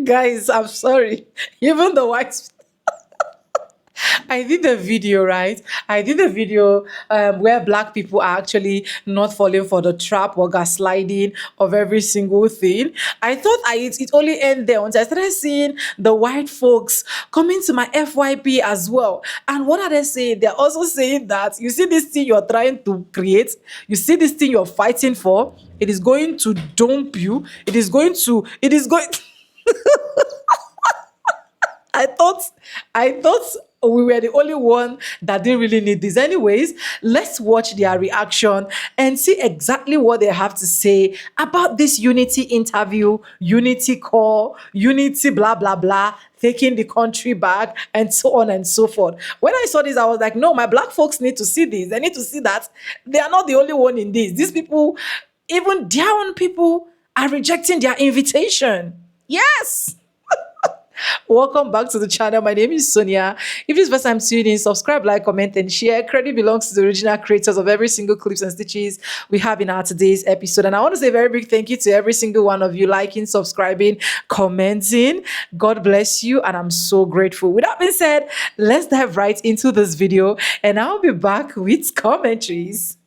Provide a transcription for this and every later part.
Guys, I'm sorry. Even the white I did a video, right? I did a video where black people are actually not falling for the trap or gaslighting of every single thing. I thought it only ended there until I started seeing the white folks coming to my FYP as well. And what are they saying? They're also saying that you see this thing you're trying to create, you see this thing you're fighting for, it is going to dump you. It is going. I thought we were the only one that didn't really need this. Anyways, let's watch their reaction and see exactly what they have to say about this unity interview, unity call, unity blah blah blah, taking the country back, and so on and so forth. When I saw this, I was like, no, my black folks need to see this. They need to see that they are not the only one in this. These people, even their own people, are rejecting their invitation. Yes. Welcome back to the channel. My name is Sonia. If this is the first time tuning in, subscribe, like, comment, and share. Credit belongs to the original creators of every single clips and stitches we have in our today's episode. And I want to say a very big thank you to every single one of you liking, subscribing, commenting. God bless you, and I'm so grateful. With that being said, let's dive right into this video, and I'll be back with commentaries.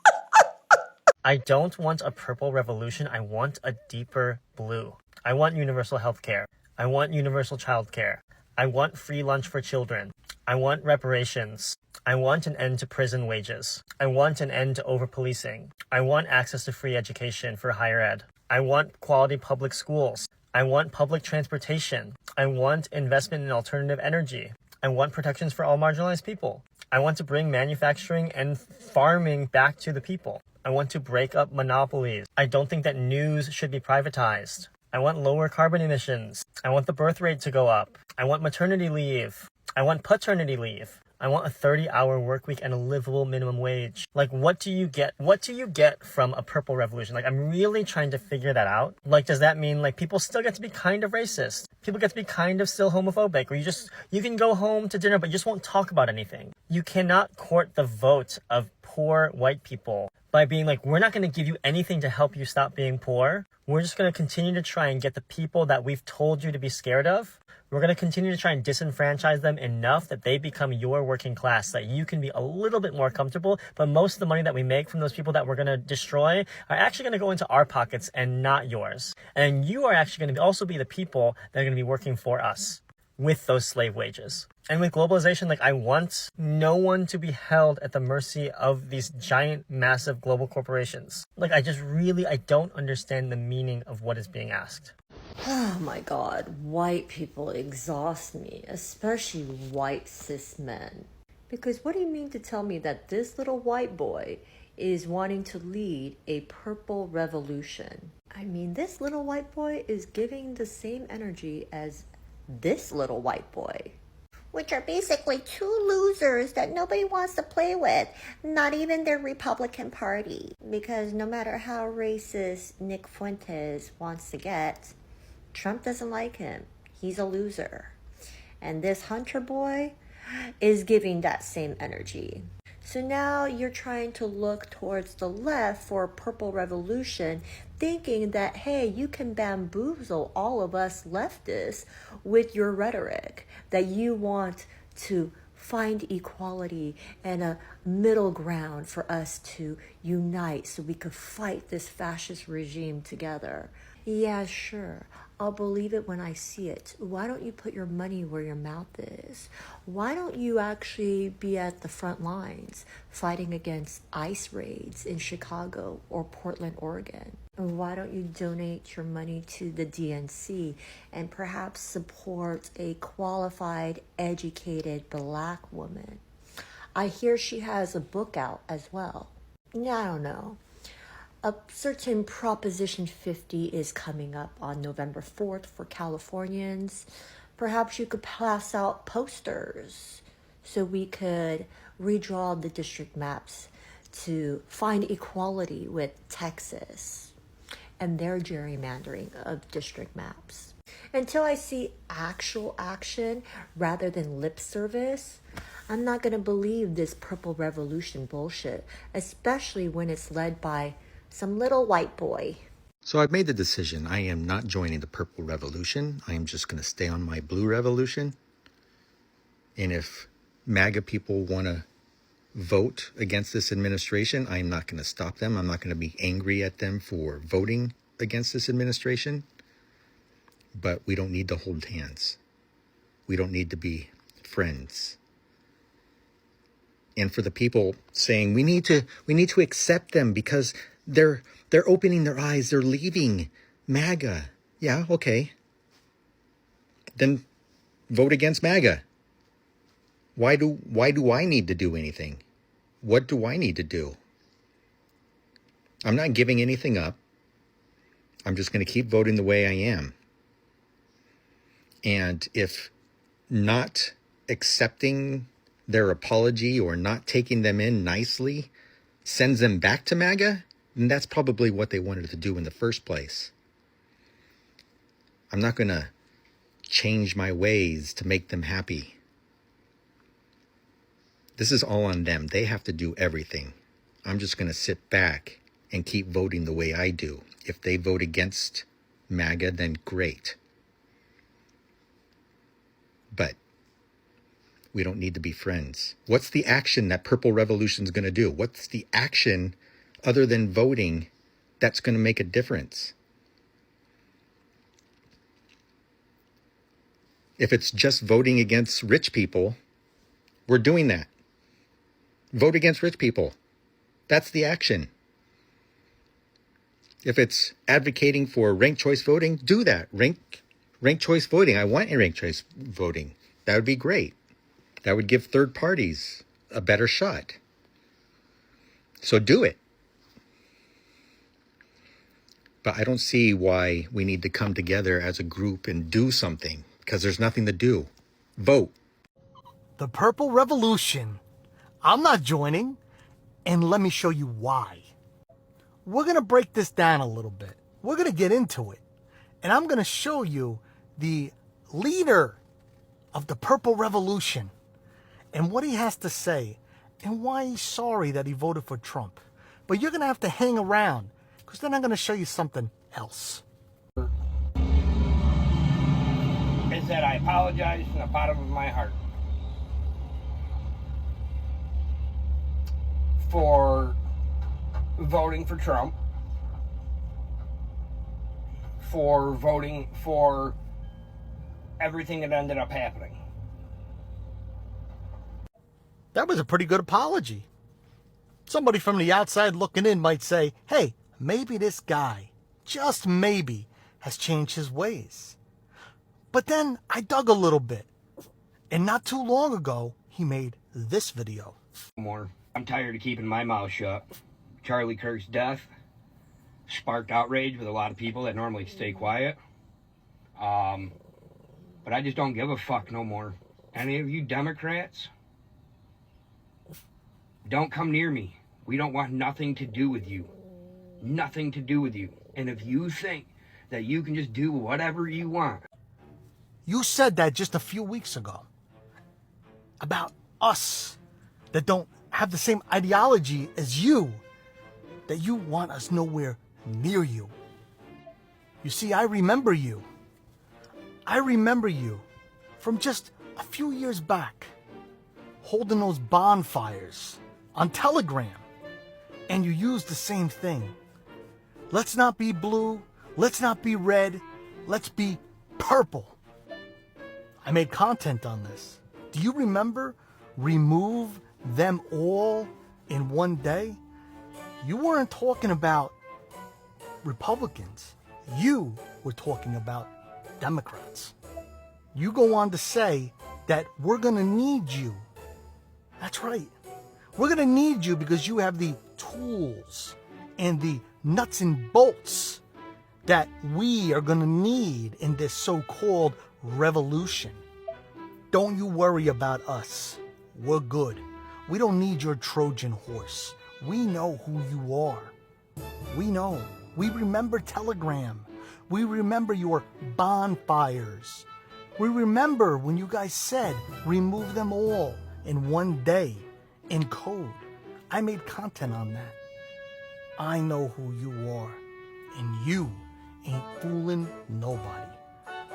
I don't want a purple revolution. I want a deeper blue. I want universal health care. I want universal childcare. I want free lunch for children. I want reparations. I want an end to prison wages. I want an end to over-policing. I want access to free education for higher ed. I want quality public schools. I want public transportation. I want investment in alternative energy. I want protections for all marginalized people. I want to bring manufacturing and farming back to the people. I want to break up monopolies. I don't think that news should be privatized. I want lower carbon emissions. I want the birth rate to go up. I want maternity leave. I want paternity leave. I want a 30-hour work week and a livable minimum wage. Like, what do you get? What do you get from a purple revolution? Like, I'm really trying to figure that out. Like, does that mean, like, people still get to be kind of racist? People get to be kind of still homophobic? Or you can go home to dinner, but you just won't talk about anything. You cannot court the vote of poor white people by being like, we're not going to give you anything to help you stop being poor. We're just going to continue to try and get the people that we've told you to be scared of. We're going to continue to try and disenfranchise them enough that they become your working class, so that you can be a little bit more comfortable. But most of the money that we make from those people that we're going to destroy are actually going to go into our pockets and not yours. And you are actually going to also be the people that are going to be working for us with those slave wages. And with globalization, like, I want no one to be held at the mercy of these giant, massive global corporations. Like, I don't understand the meaning of what is being asked. Oh my God, white people exhaust me, especially white cis men. Because what do you mean to tell me that this little white boy is wanting to lead a purple revolution? I mean, this little white boy is giving the same energy as this little white boy, which are basically two losers that nobody wants to play with, not even their Republican Party. Because no matter how racist Nick Fuentes wants to get, Trump doesn't like him. He's a loser. And this Hunter boy is giving that same energy. So now you're trying to look towards the left for a purple revolution, thinking that, hey, you can bamboozle all of us leftists with your rhetoric, that you want to find equality and a middle ground for us to unite so we could fight this fascist regime together. Yeah, sure. I'll believe it when I see it. Why don't you put your money where your mouth is? Why don't you actually be at the front lines fighting against ICE raids in Chicago or Portland, Oregon? Why don't you donate your money to the DNC and perhaps support a qualified, educated Black woman? I hear she has a book out as well. Yeah, I don't know. A certain Proposition 50 is coming up on November 4th for Californians. Perhaps you could pass out posters so we could redraw the district maps to find equality with Texas and their gerrymandering of district maps. Until I see actual action rather than lip service, I'm not going to believe this purple revolution bullshit, especially when it's led by some little white boy. So I've made the decision. I am not joining the purple revolution. I am just going to stay on my blue revolution. And if MAGA people want to vote against this administration, I am not going to stop them. I'm not going to be angry at them for voting against this administration. But we don't need to hold hands. We don't need to be friends. And for the people saying we need to accept them because they're opening their eyes, they're leaving MAGA. Yeah, okay. Then vote against MAGA. Why do I need to do anything? What do I need to do? I'm not giving anything up. I'm just going to keep voting the way I am. And if not accepting their apology or not taking them in nicely sends them back to MAGA, then that's probably what they wanted to do in the first place. I'm not going to change my ways to make them happy. This is all on them. They have to do everything. I'm just going to sit back and keep voting the way I do. If they vote against MAGA, then great. But we don't need to be friends. What's the action that Purple Revolution's going to do? What's the action other than voting that's going to make a difference? If it's just voting against rich people, we're doing that. Vote against rich people. That's the action. If it's advocating for ranked choice voting, do that. Ranked choice voting. I want ranked choice voting. That would be great. That would give third parties a better shot. So do it. But I don't see why we need to come together as a group and do something, because there's nothing to do. Vote. The Purple Revolution. I'm not joining, and let me show you why. We're going to break this down a little bit. We're going to get into it, and I'm going to show you the leader of the Purple Revolution and what he has to say and why he's sorry that he voted for Trump. But you're going to have to hang around, because then I'm going to show you something else. Is that I apologize from the bottom of my heart for voting for Trump, for voting for everything that ended up happening. That was a pretty good apology. Somebody from the outside looking in might say, hey, maybe this guy, just maybe, has changed his ways. But then I dug a little bit, and not too long ago, he made this video. I'm tired of keeping my mouth shut. Charlie Kirk's death sparked outrage with a lot of people that normally stay quiet. But I just don't give a fuck no more. Any of you Democrats, don't come near me. We don't want nothing to do with you. Nothing to do with you. And if you think that you can just do whatever you want. You said that just a few weeks ago about us that don't have the same ideology as you, that you want us nowhere near you. You see, I remember you. I remember you from just a few years back, holding those bonfires on Telegram, and you used the same thing. Let's not be blue, let's not be red, let's be purple. I made content on this. Do you remember remove them all in one day? You weren't talking about Republicans. You were talking about Democrats. You go on to say that we're going to need you. That's right. We're going to need you because you have the tools and the nuts and bolts that we are going to need in this so-called revolution. Don't you worry about us. We're good. We don't need your Trojan horse. We know who you are. We know. We remember Telegram. We remember your bonfires. We remember when you guys said, remove them all in one day in code. I made content on that. I know who you are. And you ain't fooling nobody.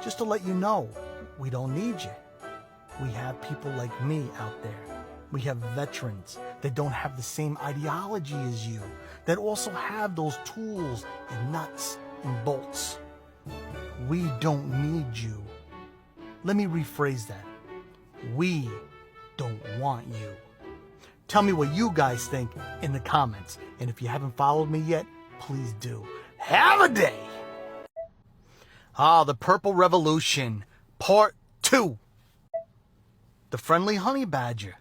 Just to let you know, we don't need you. We have people like me out there. We have veterans that don't have the same ideology as you, that also have those tools and nuts and bolts. We don't need you. Let me rephrase that. We don't want you. Tell me what you guys think in the comments. And if you haven't followed me yet, please do. Have a day! The Purple Revolution, Part 2. The Friendly Honey Badger.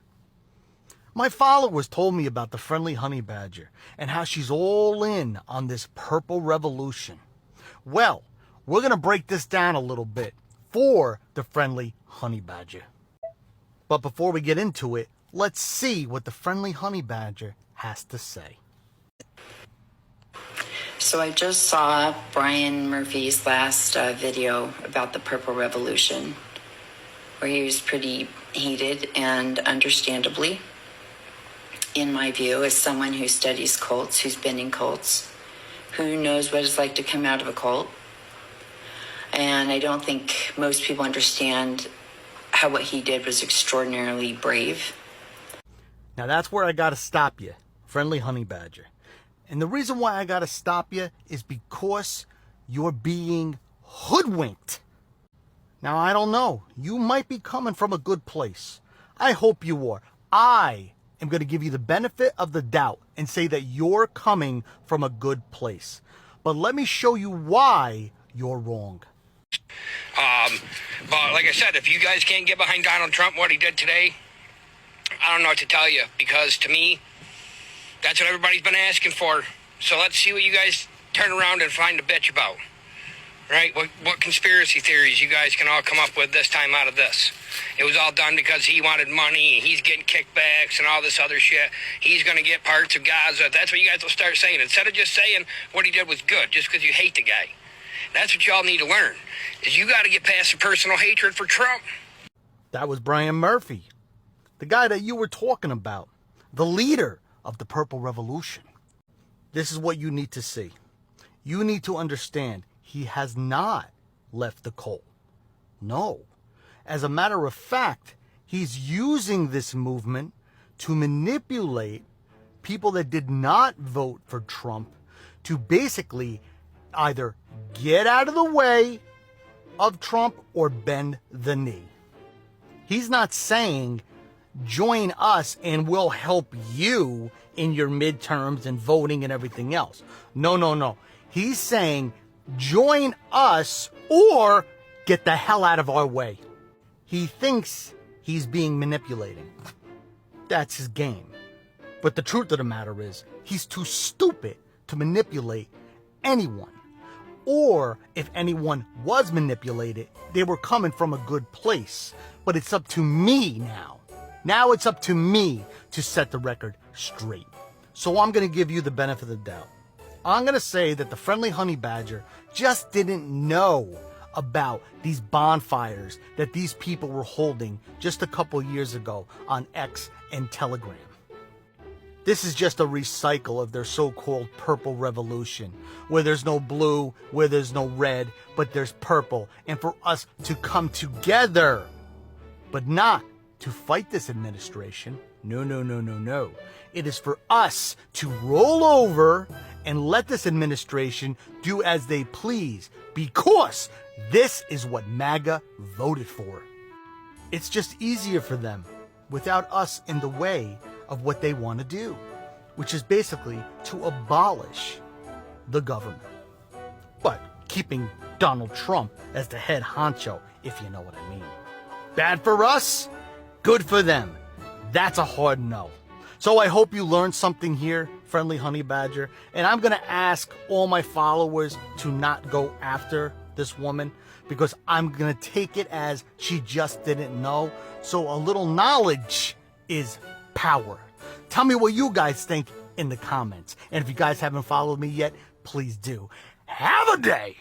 My followers told me about the Friendly Honey Badger and how she's all in on this Purple Revolution. Well, we're going to break this down a little bit for the Friendly Honey Badger. But before we get into it, let's see what the Friendly Honey Badger has to say. So I just saw Brian Murphy's last video about the Purple Revolution, where he was pretty heated, and understandably, in my view, as someone who studies cults, who's been in cults, who knows what it's like to come out of a cult. And I don't think most people understand how what he did was extraordinarily brave. Now that's where I gotta stop you, Friendly Honey Badger. And the reason why I gotta stop you is because you're being hoodwinked. Now I don't know, you might be coming from a good place. I hope you are. I am gonna give you the benefit of the doubt and say that you're coming from a good place. But let me show you why you're wrong. But like I said, if you guys can't get behind Donald Trump, what he did today, I don't know what to tell you, because to me, that's what everybody's been asking for. So let's see what you guys turn around and find a bitch about. Right? What conspiracy theories you guys can all come up with this time out of this. It was all done because he wanted money, he's getting kickbacks and all this other shit. He's going to get parts of Gaza. That's what you guys will start saying. Instead of just saying what he did was good just because you hate the guy. That's what y'all need to learn, is you got to get past the personal hatred for Trump. That was Brian Murphy, the guy that you were talking about, the leader of the Purple Revolution. This is what you need to see. You need to understand he has not left the cult. No. As a matter of fact, he's using this movement to manipulate people that did not vote for Trump to basically either get out of the way of Trump or bend the knee. He's not saying, join us and we'll help you in your midterms and voting and everything else. No, no, no. He's saying, join us or get the hell out of our way. He thinks he's being manipulating. That's his game. But the truth of the matter is, he's too stupid to manipulate anyone. Or if anyone was manipulated, they were coming from a good place. But it's up to me now. Now it's up to me to set the record straight. So I'm going to give you the benefit of the doubt. I'm going to say that the Friendly Honey Badger just didn't know about these bonfires that these people were holding just a couple years ago on X and Telegram. This is just a recycle of their so-called Purple Revolution, where there's no blue, where there's no red, but there's purple. And for us to come together, but not to fight this administration. No, no, no, no, no. It is for us to roll over and let this administration do as they please, because this is what MAGA voted for. It's just easier for them without us in the way of what they want to do, which is basically to abolish the government, but keeping Donald Trump as the head honcho, if you know what I mean. Bad for us, good for them. That's a hard no. So I hope you learned something here, Friendly Honey Badger, and I'm going to ask all my followers to not go after this woman, because I'm going to take it as she just didn't know. So a little knowledge is power. Tell me what you guys think in the comments. And if you guys haven't followed me yet, please do. Have a day!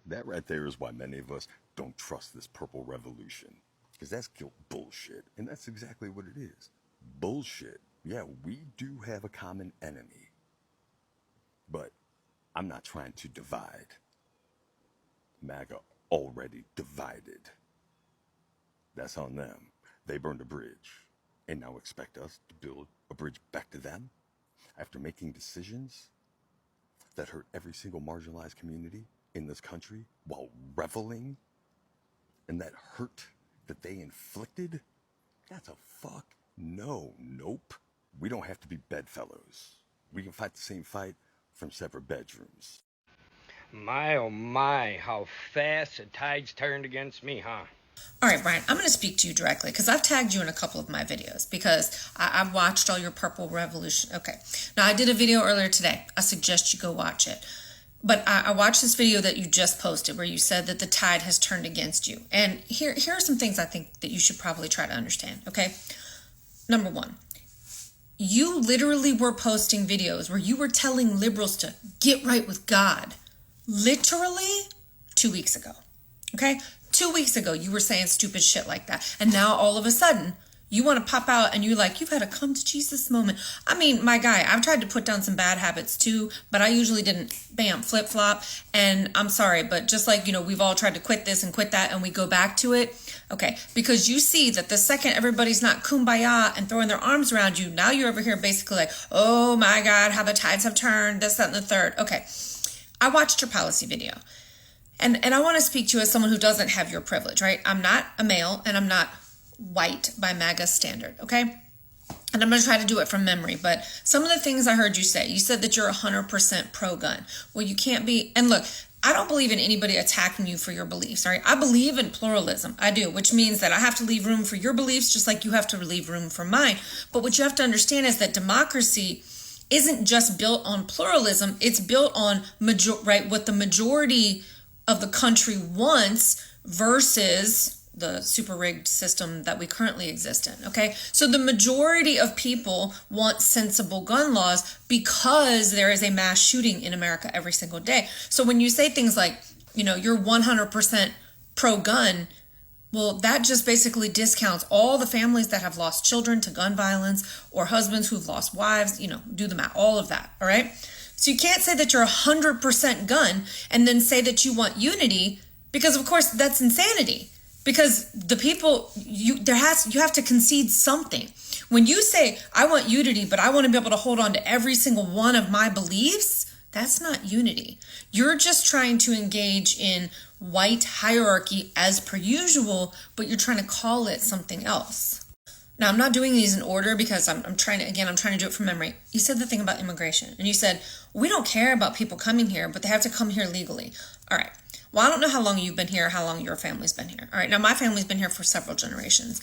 That right there is why many of us don't trust this Purple Revolution. Because that's bullshit. And that's exactly what it is. Bullshit. Yeah, we do have a common enemy. But I'm not trying to divide. MAGA already divided. That's on them. They burned a bridge and now expect us to build a bridge back to them after making decisions that hurt every single marginalized community in this country while reveling in that hurt that they inflicted. That's a fuck no. Nope. We don't have to be bedfellows. We can fight the same fight from separate bedrooms. My, oh my, how fast the tide's turned against me, huh? All right, Brian, I'm going to speak to you directly because I've tagged you in a couple of my videos because I've watched all your Purple Revolution. Okay. Now, I did a video earlier today. I suggest you go watch it. But I watched this video that you just posted where you said that the tide has turned against you. And here are some things I think that you should probably try to understand, okay? Number one, you literally were posting videos where you were telling liberals to get right with God. Literally 2 weeks ago, okay? 2 weeks ago, you were saying stupid shit like that. And now all of a sudden, you want to pop out and you're like, you've had a come to Jesus moment. I mean, my guy, I've tried to put down some bad habits too, but I usually didn't, bam, flip flop. And I'm sorry, but just like, we've all tried to quit this and quit that and we go back to it. Okay, because you see that the second everybody's not kumbaya and throwing their arms around you, now you're over here basically like, oh my God, how the tides have turned, this, that, and the third. Okay, I watched your policy video. And I want to speak to you as someone who doesn't have your privilege, right? I'm not a male and I'm not white by MAGA standard, okay? And I'm going to try to do it from memory, but some of the things I heard you said that you're 100% pro-gun. Well, you can't be, and look, I don't believe in anybody attacking you for your beliefs, all right? I believe in pluralism, I do, which means that I have to leave room for your beliefs just like you have to leave room for mine. But what you have to understand is that democracy isn't just built on pluralism, it's built on, what the majority of the country wants versus the super rigged system that we currently exist in, okay? So the majority of people want sensible gun laws because there is a mass shooting in America every single day. So when you say things like, you're 100% pro-gun, well, that just basically discounts all the families that have lost children to gun violence or husbands who've lost wives, do the math, all of that, all right? So you can't say that you're 100% gun and then say that you want unity because, of course, that's insanity. Because the people, you have to concede something. When you say, I want unity, but I want to be able to hold on to every single one of my beliefs, that's not unity. You're just trying to engage in white hierarchy as per usual, but you're trying to call it something else. Now, I'm not doing these in order because I'm trying to do it from memory. You said the thing about immigration, and you said, we don't care about people coming here, but they have to come here legally. All right. Well, I don't know how long you've been here, how long your family's been here. All right, now my family's been here for several generations.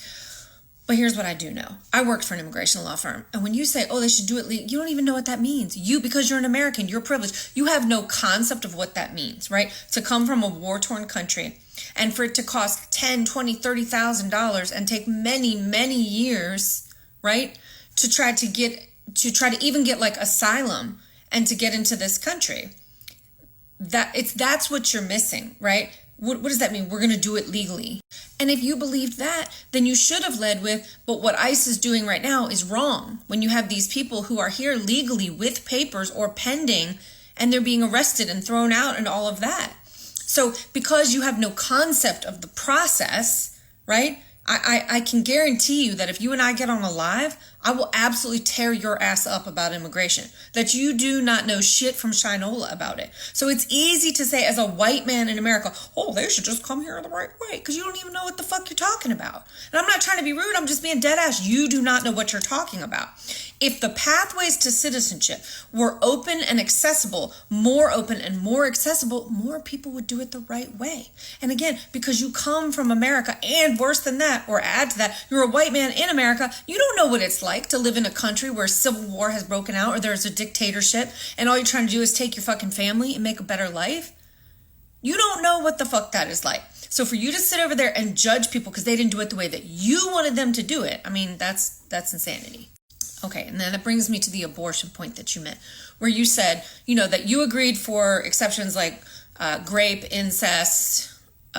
But here's what I do know. I worked for an immigration law firm. And when you say, they should do it legally, you don't even know what that means. Because you're an American, you're privileged. You have no concept of what that means, right? To come from a war-torn country and for it to cost $10,000, $20,000, $30,000 and take many, many years, right? To try to even get like asylum and to get into this country. That's what you're missing, right? What does that mean? We're going to do it legally. And if you believed that, then you should have led with, but what ICE is doing right now is wrong. When you have these people who are here legally with papers or pending, and they're being arrested and thrown out and all of that. So because you have no concept of the process, right? I can guarantee you that if you and I get on a live, I will absolutely tear your ass up about immigration. That you do not know shit from Shinola about it. So it's easy to say as a white man in America, they should just come here the right way because you don't even know what the fuck you're talking about. And I'm not trying to be rude. I'm just being dead ass. You do not know what you're talking about. If the pathways to citizenship were open and accessible, more open and more accessible, more people would do it the right way. And again, because you come from America, and worse than that, or add to that, you're a white man in America, you don't know what it's like to live in a country where civil war has broken out or there's a dictatorship and all you're trying to do is take your fucking family and make a better life. You don't know what the fuck that is like. So for you to sit over there and judge people because they didn't do it the way that you wanted them to do it, I mean, that's insanity. Okay, and then that brings me to the abortion point that you meant, where you said, that you agreed for exceptions like rape, incest,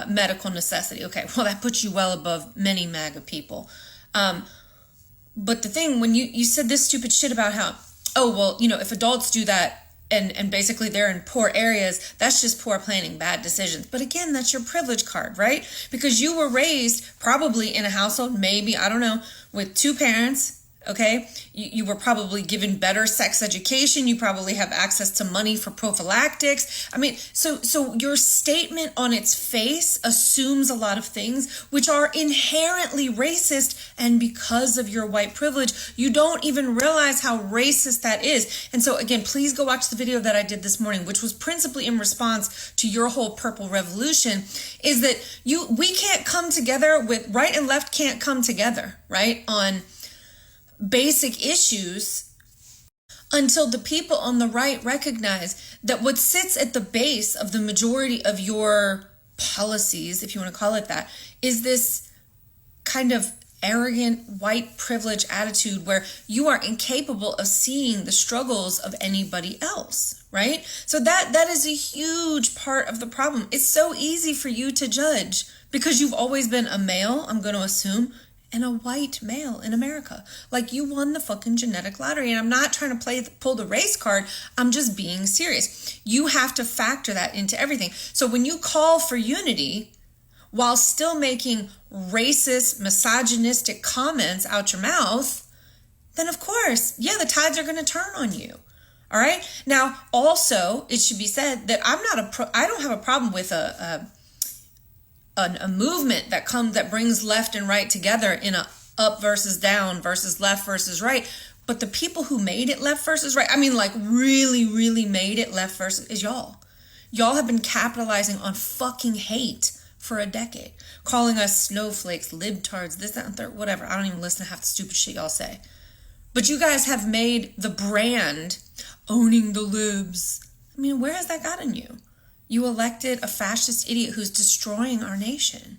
medical necessity. Okay, well, that puts you well above many MAGA people. But the thing, when you said this stupid shit about how, if adults do that, and basically they're in poor areas, that's just poor planning, bad decisions. But again, that's your privilege card, right? Because you were raised probably in a household, maybe, I don't know, with two parents. Okay, you were probably given better sex education. You probably have access to money for prophylactics. I mean, so your statement on its face assumes a lot of things which are inherently racist. And because of your white privilege, you don't even realize how racist that is. And so again, please go watch the video that I did this morning, which was principally in response to your whole purple revolution, is that we can't come together with right and left can't come together, right? On basic issues until the people on the right recognize that what sits at the base of the majority of your policies, if you want to call it that, is this kind of arrogant white privilege attitude where you are incapable of seeing the struggles of anybody else, right? So that is a huge part of the problem. It's so easy for you to judge because you've always been a male, I'm going to assume, and a white male in America. Like, you won the fucking genetic lottery. And I'm not trying to pull the race card. I'm just being serious. You have to factor that into everything. So when you call for unity while still making racist, misogynistic comments out your mouth, then of course, yeah, the tides are going to turn on you. All right. Now, also, it should be said that I don't have a problem with a movement that brings left and right together in a up versus down versus left versus right. But the people who made it left versus right, I mean, like really, really made it left versus, is y'all. Y'all have been capitalizing on fucking hate for a decade, calling us snowflakes, libtards, this, that, and third, whatever. I don't even listen to half the stupid shit y'all say. But you guys have made the brand owning the libs. I mean, where has that gotten you? You elected a fascist idiot who's destroying our nation.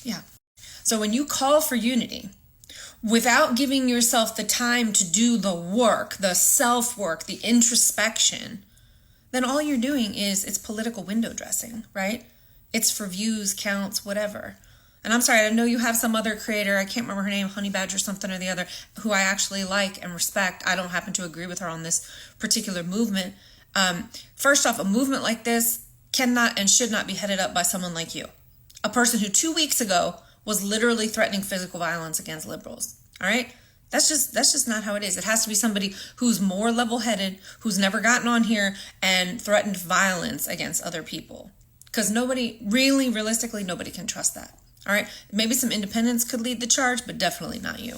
Yeah. So when you call for unity without giving yourself the time to do the work, the self-work, the introspection, then all you're doing is it's political window dressing, right? It's for views, counts, whatever. And I'm sorry, I know you have some other creator, I can't remember her name, Honey Badger something or the other, who I actually like and respect. I don't happen to agree with her on this particular movement. First off, a movement like this cannot and should not be headed up by someone like you. A person who 2 weeks ago was literally threatening physical violence against liberals. All right? That's just not how it is. It has to be somebody who's more level-headed, who's never gotten on here and threatened violence against other people. Because realistically, nobody can trust that. All right? Maybe some independents could lead the charge, but definitely not you.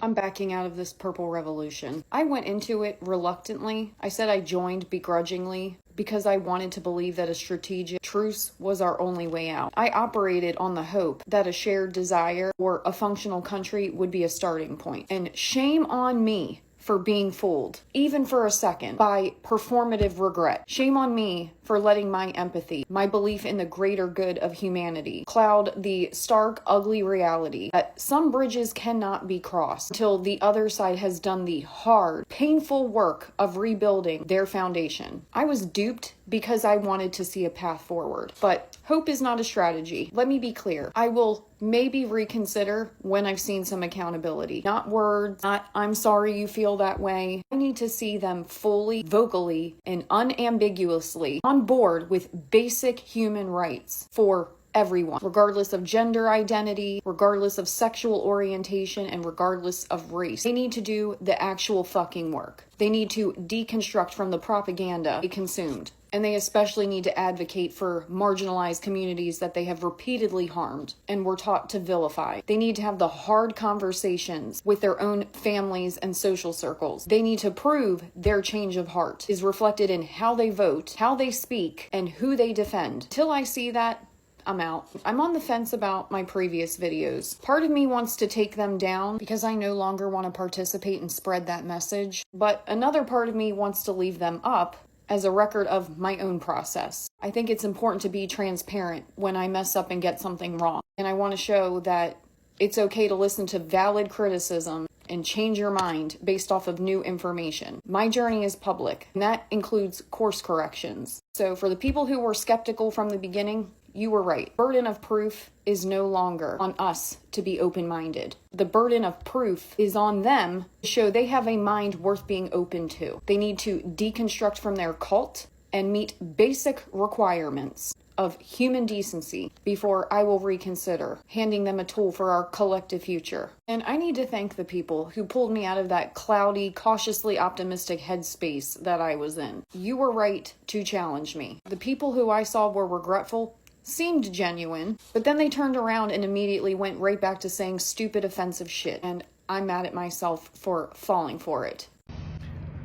I'm backing out of this purple revolution. I went into it reluctantly. I said I joined begrudgingly because I wanted to believe that a strategic truce was our only way out. I operated on the hope that a shared desire or a functional country would be a starting point. And shame on me for being fooled, even for a second, by performative regret. Shame on me for letting my empathy, my belief in the greater good of humanity, cloud the stark, ugly reality that some bridges cannot be crossed until the other side has done the hard, painful work of rebuilding their foundation. I was duped because I wanted to see a path forward. But hope is not a strategy. Let me be clear. I will maybe reconsider when I've seen some accountability. Not words, not I'm sorry you feel that way. I need to see them fully, vocally, and unambiguously on board with basic human rights for everyone, regardless of gender identity, regardless of sexual orientation, and regardless of race. They need to do the actual fucking work. They need to deconstruct from the propaganda they consumed. And they especially need to advocate for marginalized communities that they have repeatedly harmed and were taught to vilify. They need to have the hard conversations with their own families and social circles. They need to prove their change of heart is reflected in how they vote, how they speak, and who they defend. Till I see that, I'm out. I'm on the fence about my previous videos. Part of me wants to take them down because I no longer want to participate and spread that message. But another part of me wants to leave them up as a record of my own process. I think it's important to be transparent when I mess up and get something wrong. And I want to show that it's okay to listen to valid criticism and change your mind based off of new information. My journey is public, and that includes course corrections. So for the people who were skeptical from the beginning, You were right. Burden of proof is no longer on us to be open-minded. The burden of proof is on them to show they have a mind worth being open to. They need to deconstruct from their cult and meet basic requirements of human decency before I will reconsider handing them a tool for our collective future. And I need to thank the people who pulled me out of that cloudy, cautiously optimistic headspace that I was in. You were right to challenge me. The people who I saw were regretful seemed genuine, but then they turned around and immediately went right back to saying stupid, offensive shit. And I'm mad at myself for falling for it.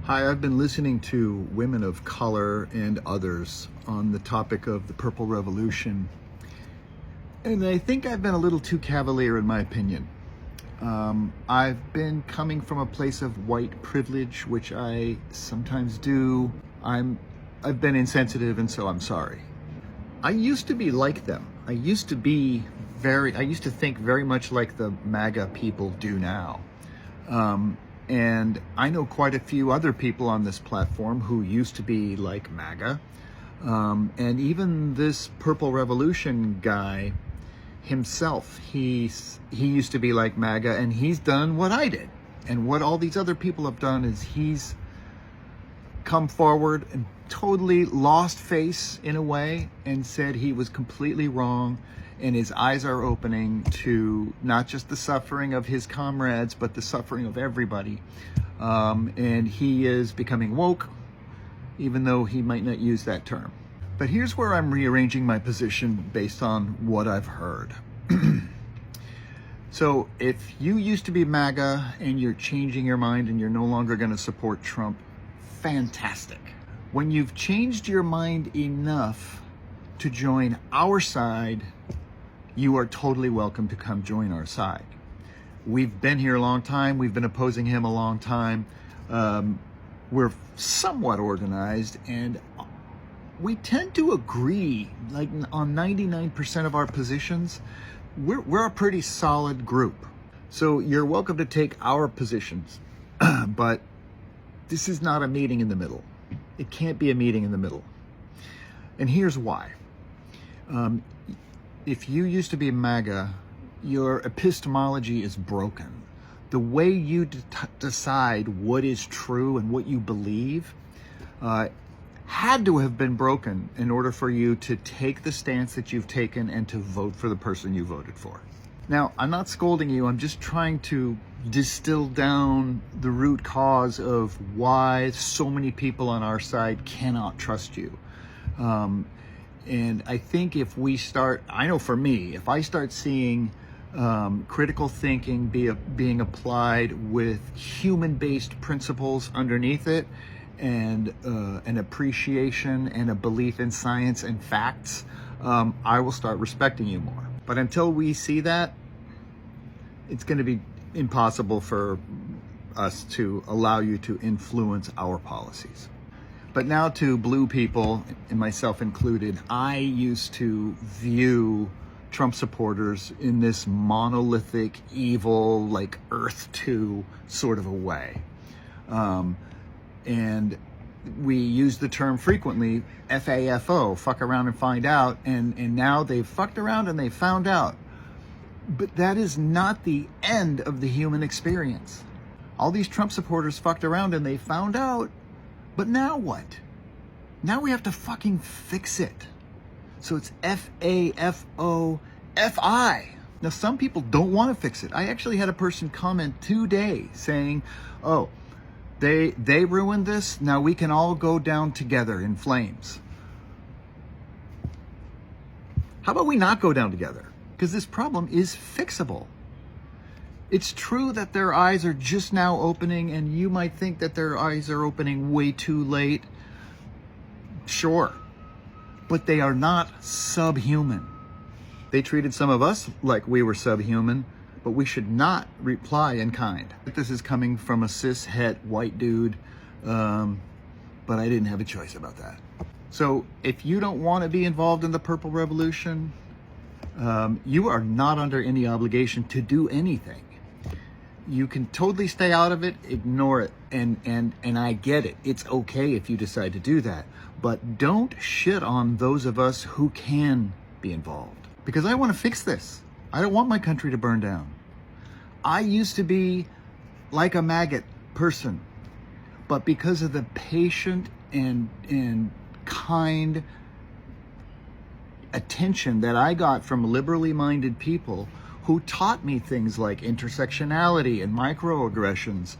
Hi, I've been listening to women of color and others on the topic of the Purple Revolution, and I think I've been a little too cavalier in my opinion. I've been coming from a place of white privilege, which I sometimes do. I've been insensitive, and so I'm sorry. I used to be like them. I used to think very much like the MAGA people do now. And I know quite a few other people on this platform who used to be like MAGA. And even this Purple Revolution guy himself, he used to be like MAGA, and he's done what I did. And what all these other people have done is he's come forward and totally lost face in a way and said he was completely wrong, and his eyes are opening to not just the suffering of his comrades, but the suffering of everybody. And he is becoming woke, even though he might not use that term. But here's where I'm rearranging my position based on what I've heard. So if you used to be MAGA and you're changing your mind and you're no longer going to support Trump, fantastic. When you've changed your mind enough to join our side, you are totally welcome to come join our side. We've been here a long time. We've been opposing him a long time. We're somewhat organized, and we tend to agree, like on 99% of our positions. We're a pretty solid group. So you're welcome to take our positions, but this is not a meeting in the middle. It can't be a meeting in the middle. And here's why. If you used to be MAGA, your epistemology is broken. The way you decide what is true and what you believe had to have been broken in order for you to take the stance that you've taken and to vote for the person you voted for. Now, I'm not scolding you. I'm just trying to distill down the root cause of why so many people on our side cannot trust you. And I think if we start, I know for me, if I start seeing critical thinking being applied with human-based principles underneath it, and an appreciation and a belief in science and facts, I will start respecting you more. But until we see that, it's going to be impossible for us to allow you to influence our policies. But now to blue people, and myself included, I used to view Trump supporters in this monolithic, evil, like Earth 2 sort of a way. And we use the term frequently, FAFO, fuck around and find out, and now they've fucked around and they found out. But that is not the end of the human experience. All these Trump supporters fucked around and they found out, but now what? Now we have to fucking fix it. So it's FAFO-FI. Now some people don't want to fix it. I actually had a person comment today saying, oh, they ruined this, now we can all go down together in flames. How about we not go down together? Because this problem is fixable. It's true that their eyes are just now opening, and you might think that their eyes are opening way too late. Sure. But they are not subhuman. They treated some of us like we were subhuman, but we should not reply in kind. This is coming from a cis-het white dude, but I didn't have a choice about that. So if you don't want to be involved in the Purple Revolution, you are not under any obligation to do anything. You can totally stay out of it, ignore it, and I get it. It's okay if you decide to do that. But don't shit on those of us who can be involved because I want to fix this. I don't want my country to burn down. I used to be like a maggot person, but because of the patient and kind attention that I got from liberally minded people who taught me things like intersectionality and microaggressions,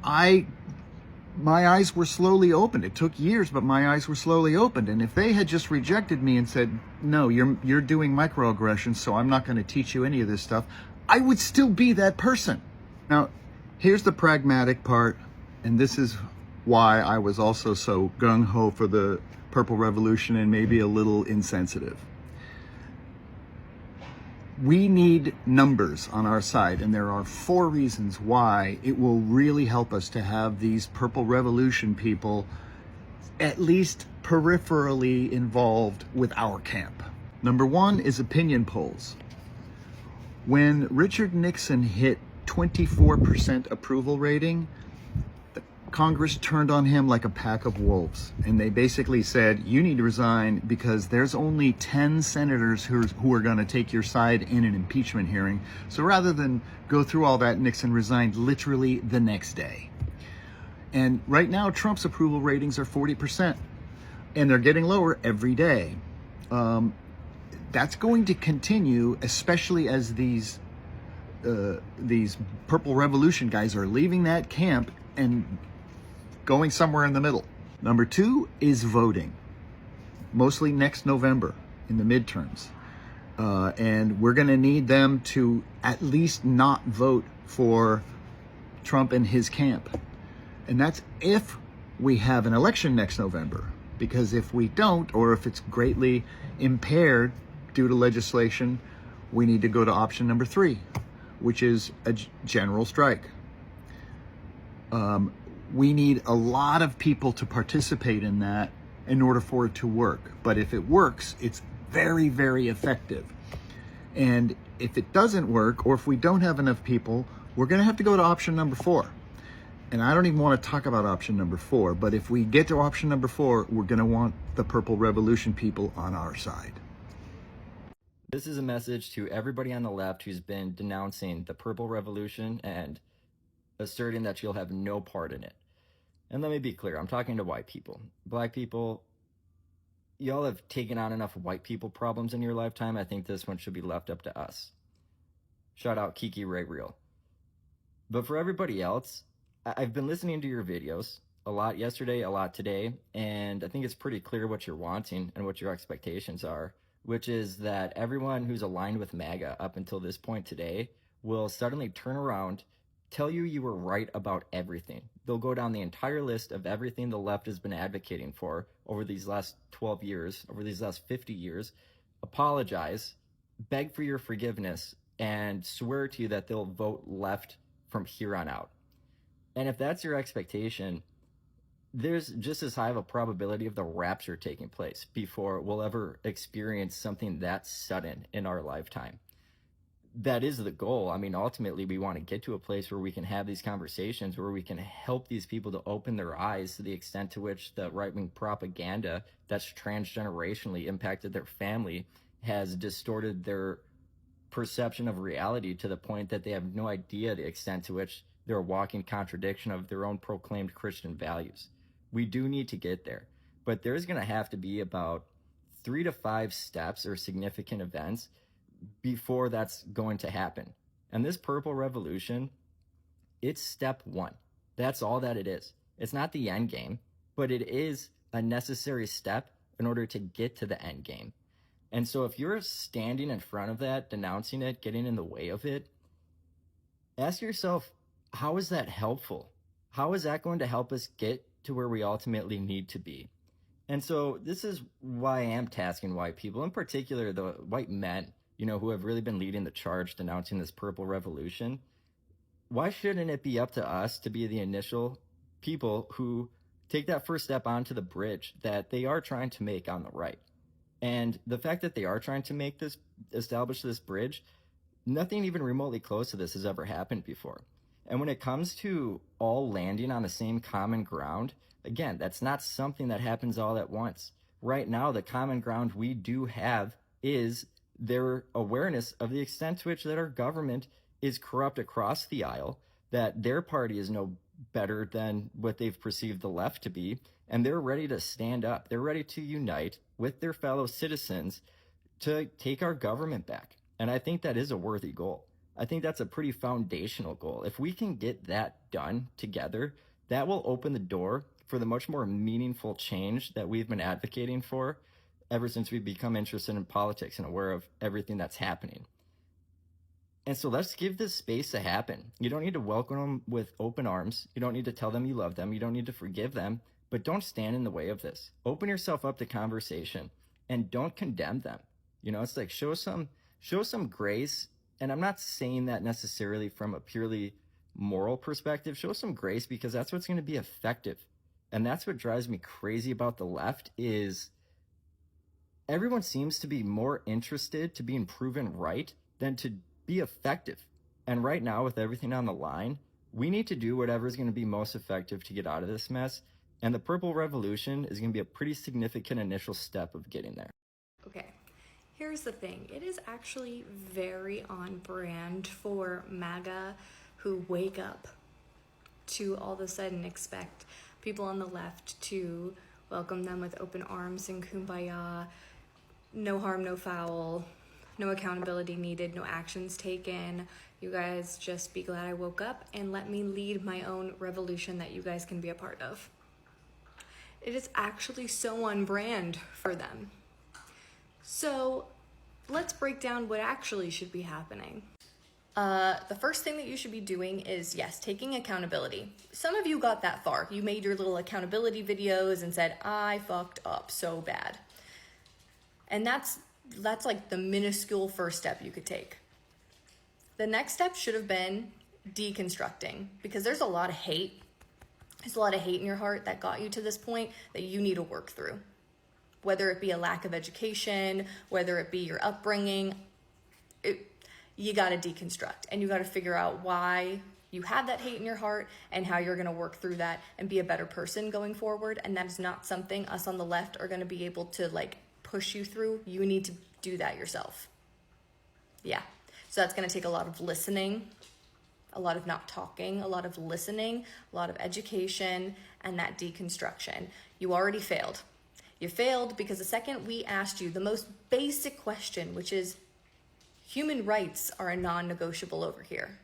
my eyes were slowly opened. It took years, but my eyes were slowly opened. And if they had just rejected me and said, no, you're doing microaggressions, so I'm not going to teach you any of this stuff, I would still be that person. Now, here's the pragmatic part, and this is why I was also so gung-ho for the Purple Revolution and maybe a little insensitive. We need numbers on our side, and there are 4 reasons why it will really help us to have these Purple Revolution people at least peripherally involved with our camp. Number 1 is opinion polls. When Richard Nixon hit 24% approval rating, Congress turned on him like a pack of wolves, and they basically said, you need to resign because there's only 10 senators who are going to take your side in an impeachment hearing. So rather than go through all that, Nixon resigned literally the next day. And right now, Trump's approval ratings are 40%, and they're getting lower every day. That's going to continue, especially as these Purple Revolution guys are leaving that camp and going somewhere in the middle. Number 2 is voting, mostly next November in the midterms. And we're going to need them to at least not vote for Trump and his camp. And that's if we have an election next November. Because if we don't, or if it's greatly impaired due to legislation, we need to go to option number 3, which is a general strike. We need a lot of people to participate in that in order for it to work. But if it works, it's very, very effective. And if it doesn't work, or if we don't have enough people, we're going to have to go to option number 4. And I don't even want to talk about option number 4, but if we get to option number 4, we're going to want the Purple Revolution people on our side. This is a message to everybody on the left who's been denouncing the Purple Revolution and asserting that you'll have no part in it. And let me be clear, I'm talking to white people. Black people, y'all have taken on enough white people problems in your lifetime. I think this one should be left up to us. Shout out Kiki Ray Real. But for everybody else, I've been listening to your videos a lot yesterday, a lot today, and I think it's pretty clear what you're wanting and what your expectations are, which is that everyone who's aligned with MAGA up until this point today will suddenly turn around, tell you you were right about everything. They'll go down the entire list of everything the left has been advocating for over these last 12 years, over these last 50 years, apologize, beg for your forgiveness, and swear to you that they'll vote left from here on out. And if that's your expectation, there's just as high of a probability of the rapture taking place before we'll ever experience something that sudden in our lifetime. That is the goal. I mean, ultimately, we want to get to a place where we can have these conversations, where we can help these people to open their eyes to the extent to which the right-wing propaganda that's transgenerationally impacted their family has distorted their perception of reality to the point that they have no idea the extent to which they're a walking contradiction of their own proclaimed Christian values. We do need to get there, but there's going to have to be about 3 to 5 steps or significant events before that's going to happen. And this Purple Revolution, it's step 1. That's all that it is. It's not the end game, but it is a necessary step in order to get to the end game. And so if you're standing in front of that, denouncing it, getting in the way of it, ask yourself, how is that helpful? How is that going to help us get to where we ultimately need to be? And so this is why I am tasking white people, in particular the white men, who have really been leading the charge denouncing this Purple Revolution. Why shouldn't it be up to us to be the initial people who take that first step onto the bridge that they are trying to make on the right? And the fact that they are trying to establish this bridge, nothing even remotely close to this has ever happened before. And when it comes to all landing on the same common ground, again, that's not something that happens all at once. right now, the common ground we do have is their awareness of the extent to which that our government is corrupt across the aisle, that their party is no better than what they've perceived the left to be, and they're ready to stand up. They're ready to unite with their fellow citizens to take our government back. And I think that is a worthy goal. I think that's a pretty foundational goal. If we can get that done together, that will open the door for the much more meaningful change that we've been advocating for ever since we've become interested in politics and aware of everything that's happening. And so let's give this space to happen. You don't need to welcome them with open arms. You don't need to tell them you love them. You don't need to forgive them, but don't stand in the way of this. Open yourself up to conversation and don't condemn them. You know, it's like show some grace. And I'm not saying that necessarily from a purely moral perspective. Show some grace because that's what's going to be effective. And that's what drives me crazy about the left is everyone seems to be more interested to being proven right than to be effective. And right now, with everything on the line, we need to do whatever is going to be most effective to get out of this mess. And the Purple Revolution is going to be a pretty significant initial step of getting there. Okay, here's the thing. It is actually very on brand for MAGA who wake up to all of a sudden expect people on the left to welcome them with open arms and kumbaya, no harm, no foul, no accountability needed, no actions taken. You guys just be glad I woke up and let me lead my own revolution that you guys can be a part of. It is actually so on brand for them. So let's break down what actually should be happening. The first thing that you should be doing is, yes, taking accountability. Some of you got that far. You made your little accountability videos and said, I fucked up so bad. And that's like the minuscule first step you could take. The next step should have been deconstructing, because there's a lot of hate. There's a lot of hate in your heart that got you to this point that you need to work through. Whether it be a lack of education, whether it be your upbringing, you got to deconstruct and you got to figure out why you have that hate in your heart and how you're going to work through that and be a better person going forward. And that is not something us on the left are going to be able to push you through. You need to do that yourself. Yeah. So that's going to take a lot of listening, a lot of not talking, a lot of listening, a lot of education, and that deconstruction. You already failed. You failed because the second we asked you the most basic question, which is, human rights are a non-negotiable over here.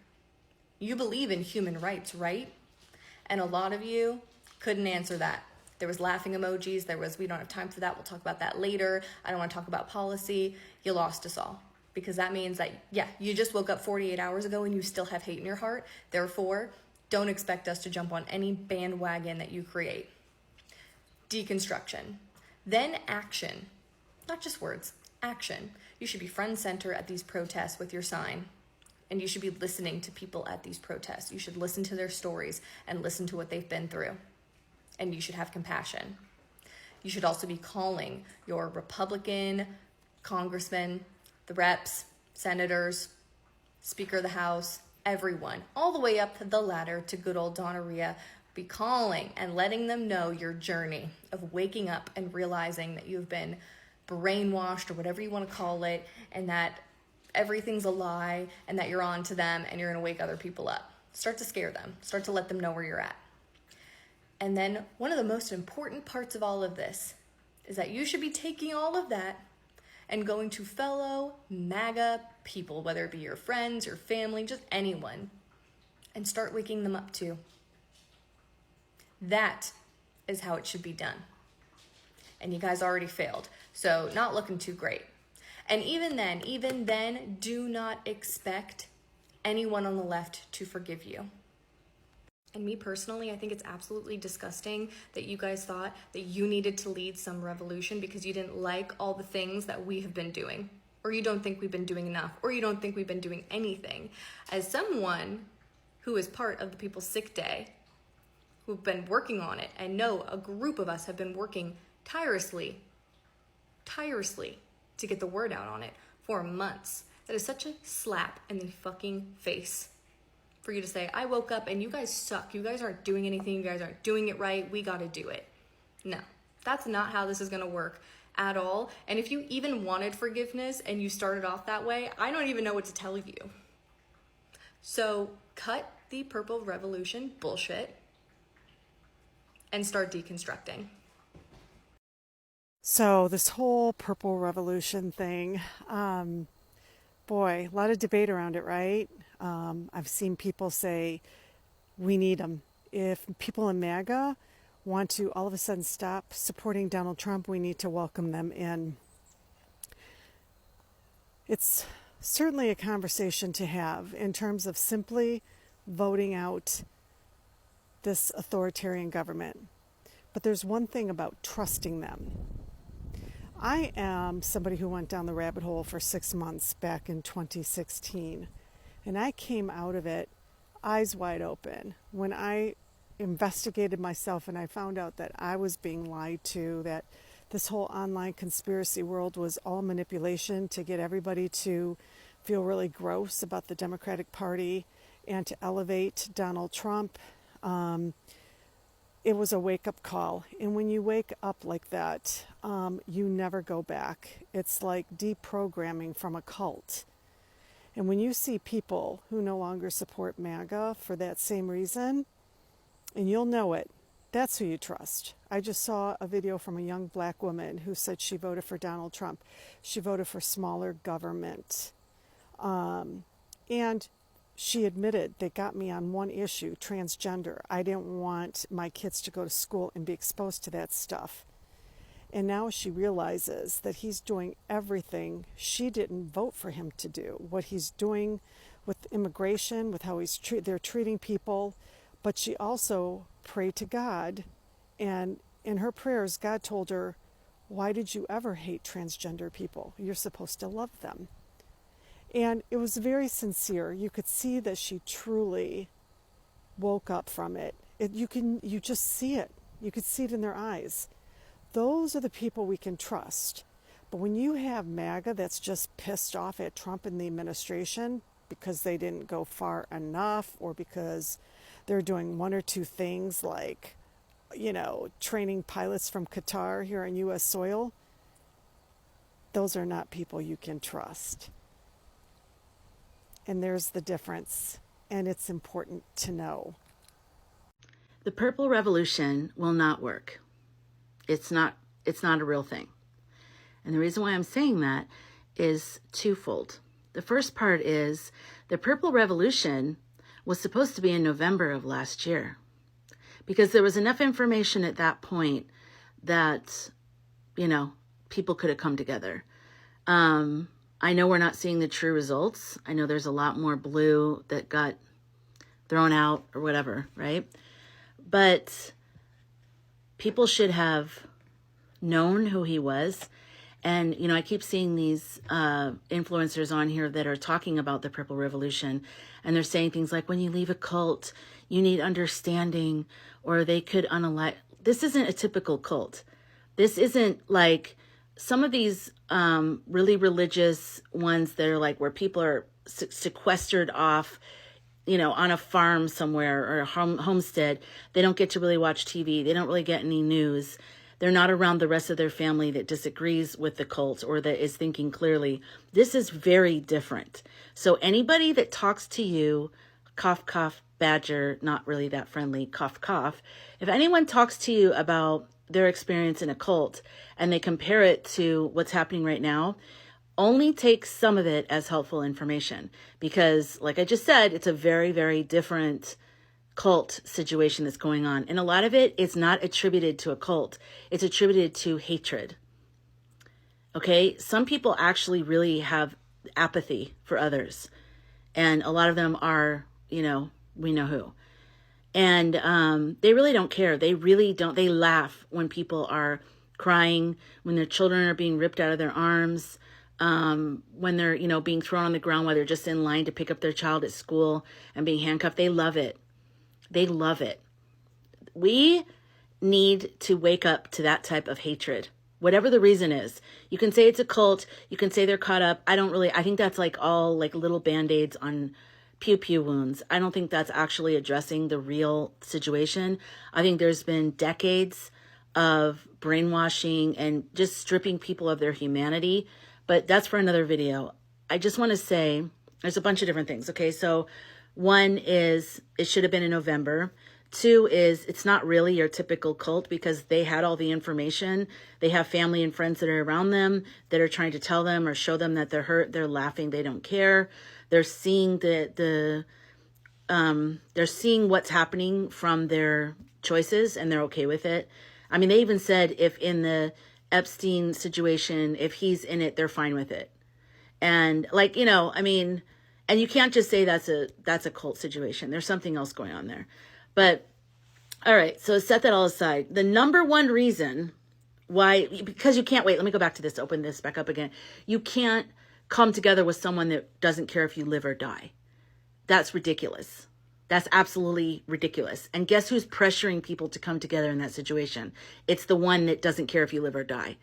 You believe in human rights, right? And a lot of you couldn't answer that. There was laughing emojis. There was, we don't have time for that. We'll talk about that later. I don't want to talk about policy. You lost us all. Because that means that, yeah, you just woke up 48 hours ago and you still have hate in your heart. Therefore, don't expect us to jump on any bandwagon that you create. Deconstruction. Then action. Not just words, action. You should be front and center at these protests with your sign. And you should be listening to people at these protests. You should listen to their stories and listen to what they've been through. And you should have compassion. You should also be calling your Republican congressmen, the reps, senators, Speaker of the House, everyone, all the way up the ladder to good old Donna Rhea. Be calling and letting them know your journey of waking up and realizing that you've been brainwashed or whatever you want to call it, and that everything's a lie and that you're on to them and you're going to wake other people up. Start to scare them. Start to let them know where you're at. And then one of the most important parts of all of this is that you should be taking all of that and going to fellow MAGA people, whether it be your friends, your family, just anyone, and start waking them up too. That is how it should be done. And you guys already failed. So not looking too great. And even then, do not expect anyone on the left to forgive you. And me personally, I think it's absolutely disgusting that you guys thought that you needed to lead some revolution because you didn't like all the things that we have been doing, or you don't think we've been doing enough, or you don't think we've been doing anything. As someone who is part of the People's Sick Day, who've been working on it, and know a group of us have been working tirelessly to get the word out on it for months. That is such a slap in the fucking face for you to say, I woke up and you guys suck. You guys aren't doing anything. You guys aren't doing it right. We got to do it. No, That's not how this is going to work at all. And if you even wanted forgiveness and you started off that way, I don't even know what to tell you. So cut the purple revolution bullshit and start deconstructing. So this whole purple revolution thing, boy, a lot of debate around it, right? I've seen people say we need them. If people in MAGA want to all of a sudden stop supporting Donald Trump, we need to welcome them in. It's certainly a conversation to have in terms of simply voting out this authoritarian government. But there's one thing about trusting them. I am somebody who went down the rabbit hole for 6 months back in 2016, and I came out of it eyes wide open when I investigated myself and I found out that I was being lied to, that this whole online conspiracy world was all manipulation to get everybody to feel really gross about the Democratic Party and to elevate Donald Trump. It was a wake-up call. And when you wake up like that, you never go back. It's like deprogramming from a cult. And when you see people who no longer support MAGA for that same reason, and you'll know it, that's who you trust. I just saw a video from a young black woman who said she voted for Donald Trump. She voted for smaller government. And she admitted they got me on one issue, transgender. I didn't want my kids to go to school and be exposed to that stuff. And now she realizes that he's doing everything she didn't vote for him to do. What he's doing with immigration, with how they're treating people. But she also prayed to God, and in her prayers, God told her, why did you ever hate transgender people? You're supposed to love them. And it was very sincere. You could see that she truly woke up from it. You just see it. You could see it in their eyes. Those are the people we can trust. But when you have MAGA that's just pissed off at Trump and the administration because they didn't go far enough, or because they're doing one or two things like, training pilots from Qatar here on U.S. soil, those are not people you can trust. And there's the difference, and it's important to know. The purple revolution will not work. It's not a real thing. And the reason why I'm saying that is twofold. The first part is the purple revolution was supposed to be in November of last year, because there was enough information at that point that, people could have come together. I know we're not seeing the true results. I know there's a lot more blue that got thrown out or whatever, right? But people should have known who he was. And, I keep seeing these influencers on here that are talking about the purple revolution. And they're saying things like, when you leave a cult, you need understanding, or they could unalive. This isn't a typical cult. This isn't like some of these really religious ones that are like where people are sequestered off, on a farm somewhere or a homestead. They don't get to really watch TV. They don't really get any news. They're not around the rest of their family that disagrees with the cult or that is thinking clearly. This is very different. So anybody that talks to you, cough, cough, badger, not really that friendly, cough, cough. If anyone talks to you about their experience in a cult and they compare it to what's happening right now, only take some of it as helpful information. Because like I just said, it's a very, very different cult situation that's going on. And a lot of it is not attributed to a cult. It's attributed to hatred. Okay? Some people actually really have apathy for others. And a lot of them are, we know who. And they really don't care. They really don't. They laugh when people are crying, when their children are being ripped out of their arms, when they're, being thrown on the ground while they're just in line to pick up their child at school and being handcuffed. They love it. They love it. We need to wake up to that type of hatred, whatever the reason is. You can say it's a cult. You can say they're caught up. I think that's like all like little band-aids on pew-pew wounds. I don't think that's actually addressing the real situation. I think there's been decades of brainwashing and just stripping people of their humanity. But that's for another video. I just want to say there's a bunch of different things. Okay, so one is it should have been in November. Two is it's not really your typical cult because they had all the information. They have family and friends that are around them that are trying to tell them or show them that they're hurt. They're laughing. They don't care. They're seeing they're seeing what's happening from their choices and they're okay with it. I mean, they even said if in the Epstein situation, if he's in it, they're fine with it. And like, I mean, and you can't just say that's a cult situation. There's something else going on there. But all right, so set that all aside. The number one reason why, because you can't wait, let me go back to this, open this back up again. You can't come together with someone that doesn't care if you live or die. That's ridiculous. That's absolutely ridiculous. And guess who's pressuring people to come together in that situation? It's the one that doesn't care if you live or die.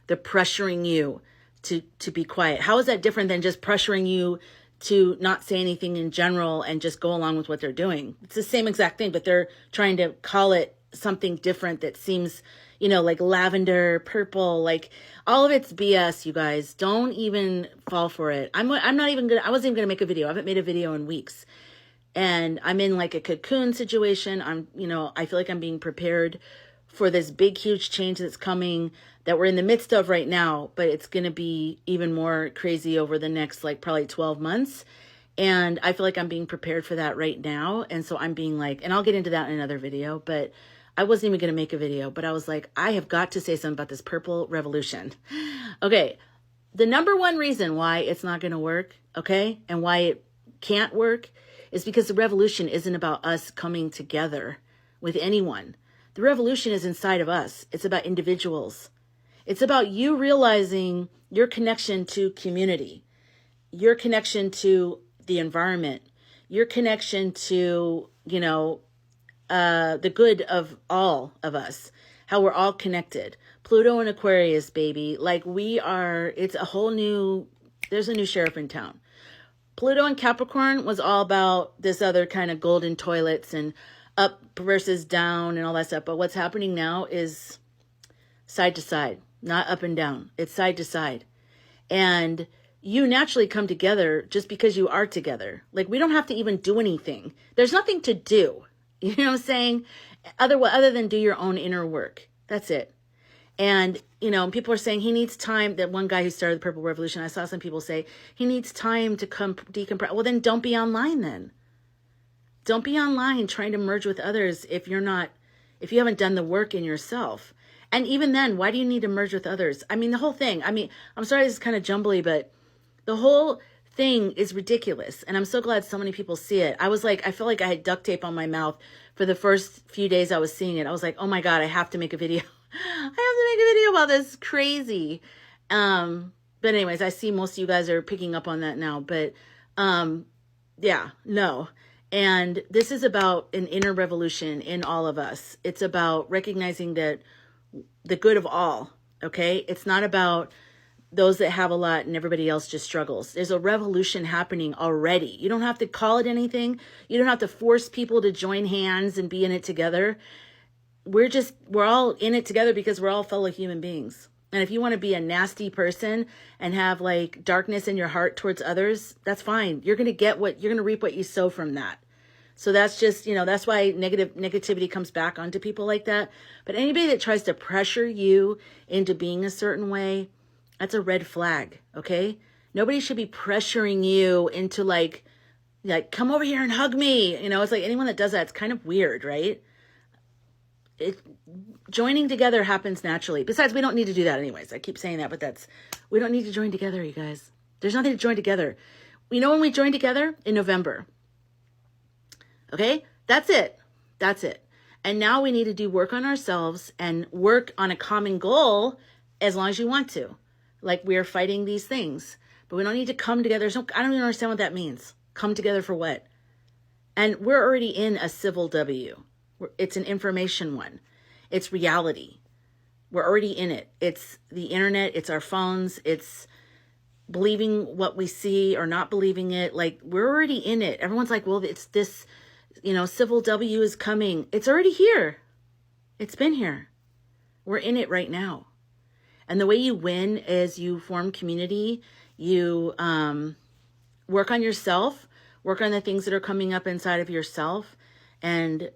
They're pressuring you to be quiet. How is that different than just pressuring you to not say anything in general and just go along with what they're doing? It's the same exact thing, but they're trying to call it something different that seems, like lavender, purple, like all of it's BS, you guys. Don't even fall for it. I wasn't even gonna make a video. I haven't made a video in weeks. And I'm in like a cocoon situation. I feel like I'm being prepared for this big, huge change that's coming that we're in the midst of right now, but it's going to be even more crazy over the next like probably 12 months. And I feel like I'm being prepared for that right now. And so I'm being like, and I'll get into that in another video, but I wasn't even going to make a video, but I was like, I have got to say something about this purple revolution. Okay. The number one reason why it's not going to work, okay, and why it can't work is because the revolution isn't about us coming together with anyone. The revolution is inside of us. It's about individuals. It's about you realizing your connection to community, your connection to the environment, your connection to, the good of all of us, how we're all connected. Pluto and Aquarius, baby. Like there's a new sheriff in town. Pluto and Capricorn was all about this other kind of golden toilets and up versus down and all that stuff. But what's happening now is side to side, not up and down. It's side to side. And you naturally come together just because you are together. Like we don't have to even do anything. There's nothing to do. You know what I'm saying? Other than do your own inner work. That's it. And, people are saying he needs time. That one guy who started the Purple Revolution, I saw some people say he needs time to come decompress. Well, then don't be online then. Don't be online trying to merge with others if you haven't done the work in yourself. And even then, why do you need to merge with others? I mean, the whole thing, I'm sorry this is kind of jumbly, but the whole thing is ridiculous. And I'm so glad so many people see it. I felt like I had duct tape on my mouth for the first few days I was seeing it. I was like, oh my God, I have to make a video. I have to make a video about this. Crazy. But anyways, I see most of you guys are picking up on that now, but, yeah, no. And this is about an inner revolution in all of us. It's about recognizing that the good of all, okay? It's not about those that have a lot and everybody else just struggles. There's a revolution happening already. You don't have to call it anything. You don't have to force people to join hands and be in it together. We're all in it together because we're all fellow human beings. And if you want to be a nasty person and have like darkness in your heart towards others, that's fine. You're going to reap what you sow from that. So that's just, that's why negativity comes back onto people like that. But anybody that tries to pressure you into being a certain way, that's a red flag. Okay. Nobody should be pressuring you into like, come over here and hug me. It's like anyone that does that, it's kind of weird, right? Joining together happens naturally. Besides, we don't need to do that anyways. I keep saying that, but we don't need to join together, you guys. There's nothing to join together. When we join together? In November. Okay? That's it. And now we need to do work on ourselves and work on a common goal as long as you want to. Like we are fighting these things. But we don't need to come together. I don't even understand what that means. Come together for what? And we're already in a civil W. It's an information one. It's reality. We're already in it. It's the internet. It's our phones. It's believing what we see or not believing it. Like we're already in it. Everyone's like, well, it's this, civil W is coming. It's already here. It's been here. We're in it right now. And the way you win is you form community, you work on yourself, work on the things that are coming up inside of yourself, and,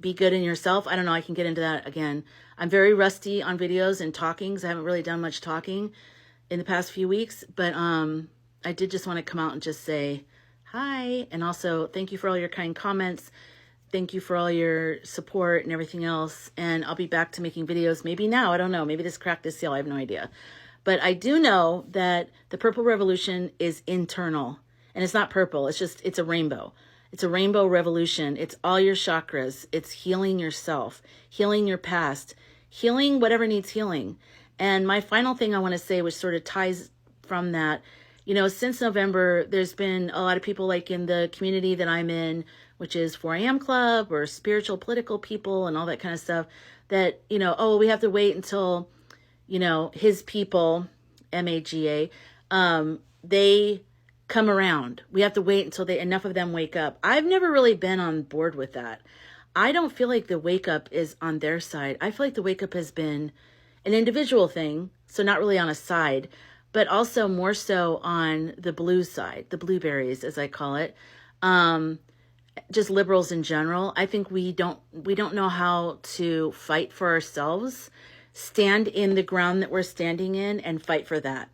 be good in yourself. I don't know, I can get into that again. I'm very rusty on videos and talking, because I haven't really done much talking in the past few weeks, but I did just want to come out and just say hi, and also thank you for all your kind comments. Thank you for all your support and everything else. And I'll be back to making videos. Maybe now, I don't know. Maybe this cracked this seal. I have no idea. But I do know that the purple revolution is internal. And it's not purple. It's a rainbow. It's a rainbow revolution. It's all your chakras. It's healing yourself, healing your past, healing whatever needs healing. And my final thing I want to say, which sort of ties from that, since November, there's been a lot of people like in the community that I'm in, which is 4am Club or spiritual political people and all that kind of stuff, that, we have to wait until, his people, MAGA, they come around. We have to wait until enough of them wake up. I've never really been on board with that. I don't feel like the wake up is on their side. I feel like the wake up has been an individual thing, so not really on a side, but also more so on the blue side, the blueberries, as I call it. Just liberals in general. I think we don't know how to fight for ourselves, stand in the ground that we're standing in and fight for that.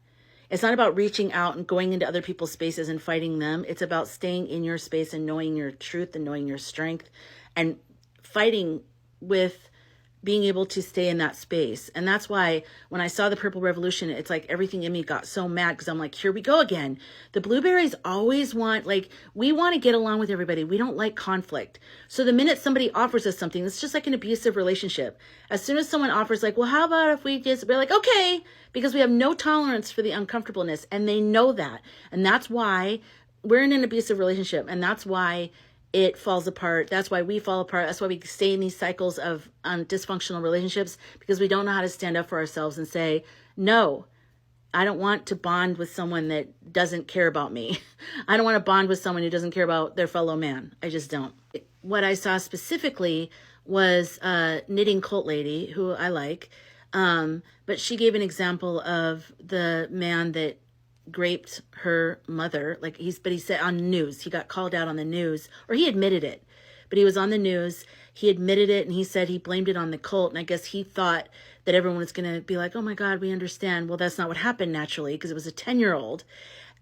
It's not about reaching out and going into other people's spaces and fighting them. It's about staying in your space and knowing your truth and knowing your strength and fighting with being able to stay in that space. And that's why when I saw the purple revolution, it's like everything in me got so mad, because I'm like, here we go again. The blueberries always we want to get along with everybody. We don't like conflict. So the minute somebody offers us something, it's just like an abusive relationship. As soon as someone offers well, how about if we're like, okay, because we have no tolerance for the uncomfortableness, and they know that. And that's why we're in an abusive relationship. And that's why it falls apart. That's why we fall apart. That's why we stay in these cycles of dysfunctional relationships, because we don't know how to stand up for ourselves and say, no, I don't want to bond with someone that doesn't care about me. I don't want to bond with someone who doesn't care about their fellow man. I just don't. What I saw specifically was a knitting cult lady who I like, but she gave an example of the man that raped her mother. He said on the news, he got called out on the news, or he admitted it, but he was on the news. He admitted it, and he said he blamed it on the cult. And I guess he thought that everyone was going to be like, oh my God, we understand. Well, that's not what happened naturally, because it was a 10-year-old.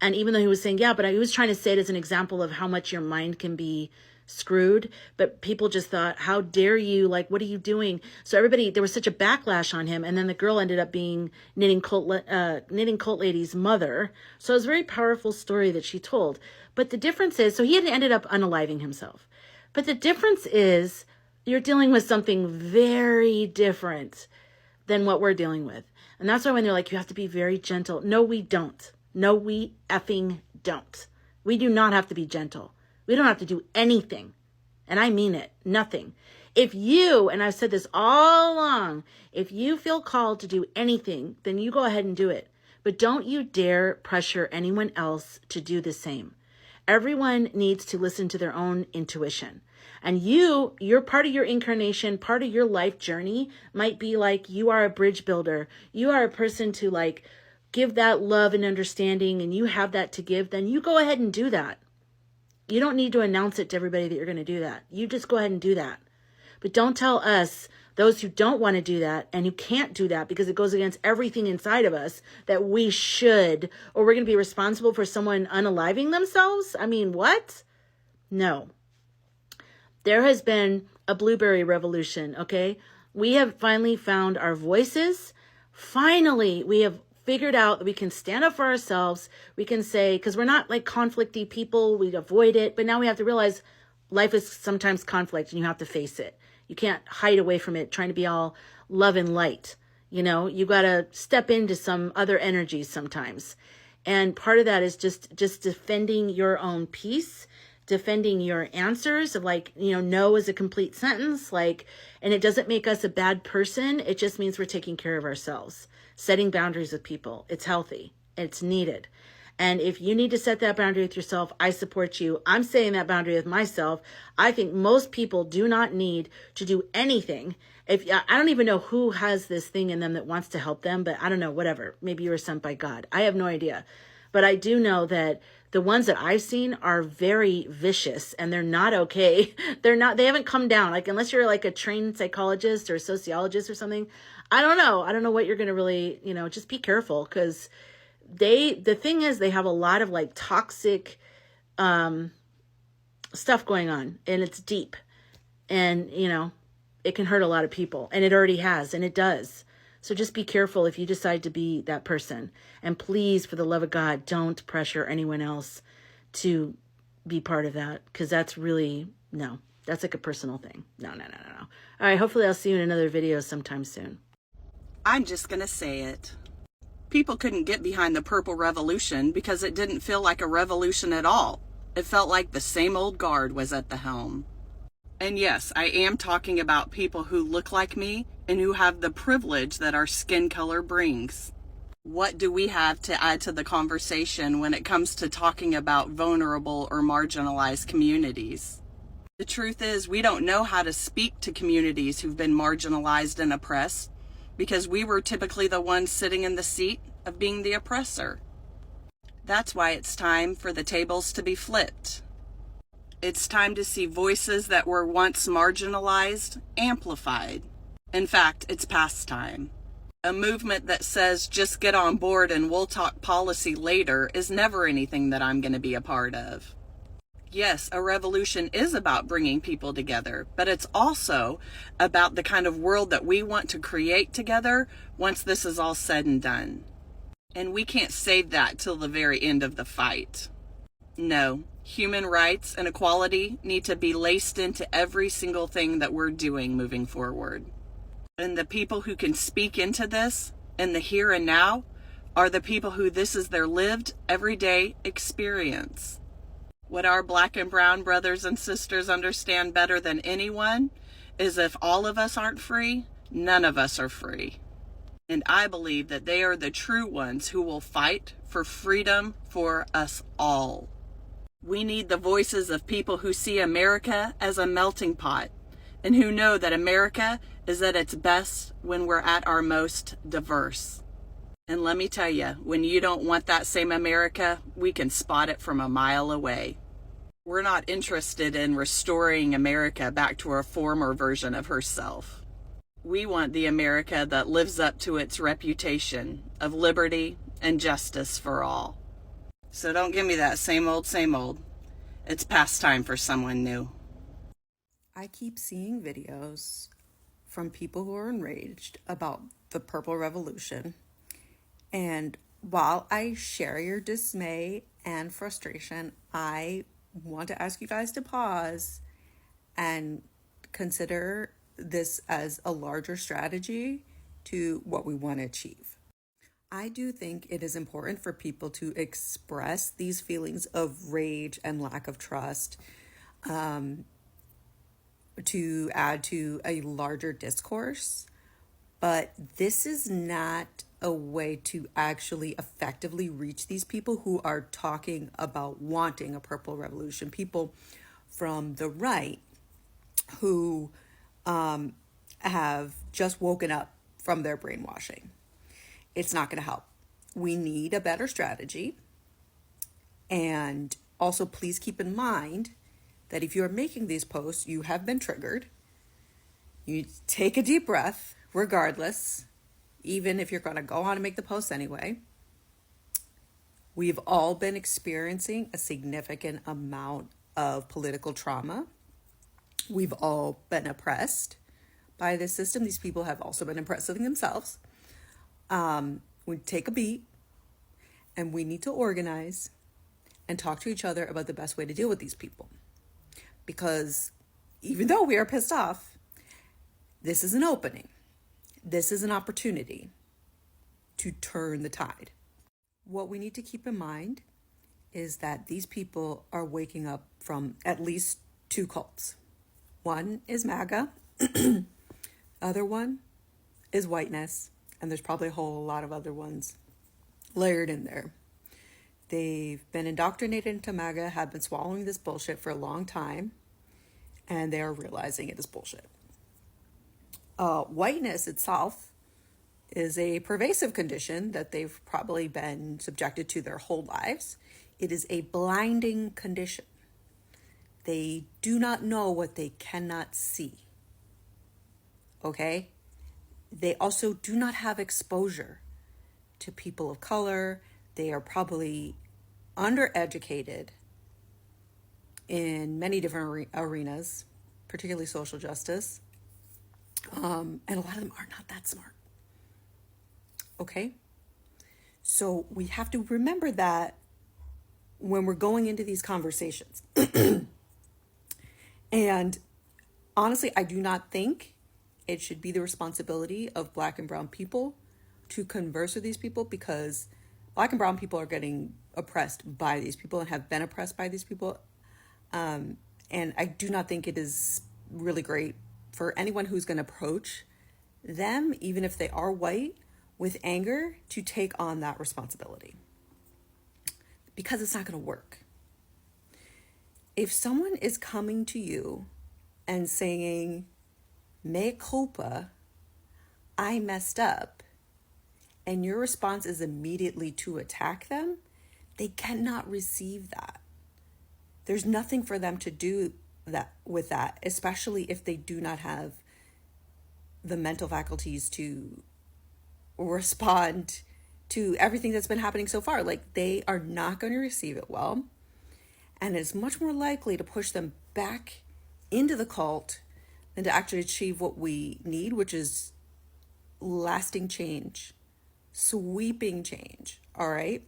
And even though he was saying, yeah, but he was trying to say it as an example of how much your mind can be screwed, but people just thought, how dare you, what are you doing? So there was such a backlash on him, and then the girl ended up being knitting cult lady's mother. So it was a very powerful story that she told. But the difference is, so he had ended up unaliving himself, but the difference is you're dealing with something very different than what we're dealing with. And that's why when they're like, you have to be very gentle. No, we don't. No, we effing don't. We do not have to be gentle. We don't have to do anything. And I mean it, nothing. If you, and I've said this all along, if you feel called to do anything, then you go ahead and do it. But don't you dare pressure anyone else to do the same. Everyone needs to listen to their own intuition. And you're part of your incarnation, part of your life journey might be you are a bridge builder. You are a person to give that love and understanding, and you have that to give, then you go ahead and do that. You don't need to announce it to everybody that you're going to do that. You just go ahead and do that. But don't tell us, those who don't want to do that and who can't do that because it goes against everything inside of us, that we should, or we're going to be responsible for someone unaliving themselves. I mean, what? No. There has been a blueberry revolution, okay? We have finally found our voices. Finally, we have figured out that we can stand up for ourselves. We can say, because we're not conflicty people, we avoid it. But now we have to realize life is sometimes conflict, and you have to face it. You can't hide away from it, trying to be all love and light. You got to step into some other energies sometimes. And part of that is just defending your own peace, defending your answers of no is a complete sentence. And it doesn't make us a bad person. It just means we're taking care of ourselves. Setting boundaries with people. It's healthy. It's needed. And if you need to set that boundary with yourself, I support you. I'm setting that boundary with myself. I think most people do not need to do anything. If I don't even know who has this thing in them that wants to help them, but I don't know, whatever. Maybe you were sent by God. I have no idea. But I do know that the ones that I've seen are very vicious and they're not okay. They haven't come down. Like, unless you're like a trained psychologist or a sociologist or something, I don't know. I don't know what you're going to really, just be careful, because the thing is, they have a lot of like toxic stuff going on, and it's deep, and it can hurt a lot of people, and it already has, and it does. So just be careful if you decide to be that person. And please, for the love of God, don't pressure anyone else to be part of that, because that's really, no, that's like a personal thing. No. All right, hopefully I'll see you in another video sometime soon. I'm just gonna say it. People couldn't get behind the Purple Revolution because it didn't feel like a revolution at all. It felt like the same old guard was at the helm. And yes, I am talking about people who look like me and who have the privilege that our skin color brings. What do we have to add to the conversation when it comes to talking about vulnerable or marginalized communities? The truth is, we don't know how to speak to communities who've been marginalized and oppressed, because we were typically the ones sitting in the seat of being the oppressor. That's why it's time for the tables to be flipped. It's time to see voices that were once marginalized amplified. In fact, it's past time. A movement that says just get on board and we'll talk policy later is never anything that I'm going to be a part of. Yes, a revolution is about bringing people together, but it's also about the kind of world that we want to create together once this is all said and done. And we can't say that till the very end of the fight. No, human rights and equality need to be laced into every single thing that we're doing moving forward. And the people who can speak into this in the here and now are the people who this is their lived, everyday experience. What our Black and brown brothers and sisters understand better than anyone is if all of us aren't free, none of us are free. And I believe that they are the true ones who will fight for freedom for us all. We need the voices of people who see America as a melting pot and who know that America is at its best when we're at our most diverse. And let me tell you, when you don't want that same America, we can spot it from a mile away. We're not interested in restoring America back to a former version of herself. We want the America that lives up to its reputation of liberty and justice for all. So don't give me that same old, same old. It's past time for someone new. I keep seeing videos from people who are enraged about the Purple Revolution. And while I share your dismay and frustration, I want to ask you guys to pause and consider this as a larger strategy to what we want to achieve. I do think it is important for people to express these feelings of rage and lack of trust, to add to a larger discourse. But this is not a way to actually effectively reach these people who are talking about wanting a purple revolution. People from the right who have just woken up from their brainwashing. It's not going to help. We need a better strategy. And also, please keep in mind that if you're making these posts, you have been triggered. You take a deep breath, regardless, even if you're going to go on and make the post anyway. We've all been experiencing a significant amount of political trauma. We've all been oppressed by this system. These people have also been oppressing themselves. We take a beat and we need to organize and talk to each other about the best way to deal with these people. Because even though we are pissed off, this is an opening. This is an opportunity to turn the tide. What we need to keep in mind is that these people are waking up from at least two cults. One is MAGA. Other one is whiteness. And there's probably a whole lot of other ones layered in there. They've been indoctrinated into MAGA, have been swallowing this bullshit for a long time, and they are realizing it is bullshit. Whiteness itself is a pervasive condition that they've probably been subjected to their whole lives. It is a blinding condition. They do not know what they cannot see. Okay? They also do not have exposure to people of color. They are probably undereducated in many different arenas, particularly social justice. And a lot of them are not that smart. Okay? So we have to remember that when we're going into these conversations. And honestly, I do not think it should be the responsibility of Black and brown people to converse with these people, because Black and brown people are getting oppressed by these people and have been oppressed by these people. And I do not think it is really great for anyone who's going to approach them, even if they are white, with anger, to take on that responsibility, because it's not going to work. If someone is coming to you and saying, mea culpa, I messed up, and your response is immediately to attack them, they cannot receive that. There's nothing for them to do with that, especially if they do not have the mental faculties to respond to everything that's been happening so far. Like, they are not going to receive it well. And it's much more likely to push them back into the cult than to actually achieve what we need, which is lasting change, sweeping change. All right?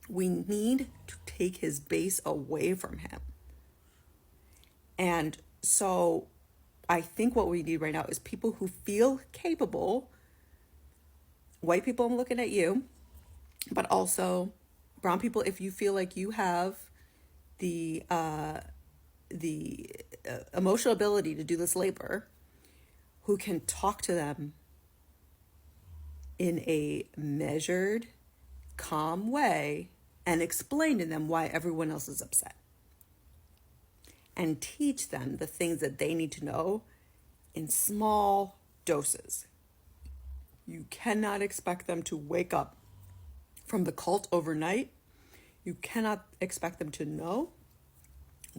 We need to take his base away from him. And so I think what we need right now is people who feel capable. White people, I'm looking at you, but also brown people, if you feel like you have the emotional ability to do this labor, who can talk to them in a measured, calm way and explain to them why everyone else is upset, and teach them the things that they need to know in small doses. You cannot expect them to wake up from the cult overnight. You cannot expect them to know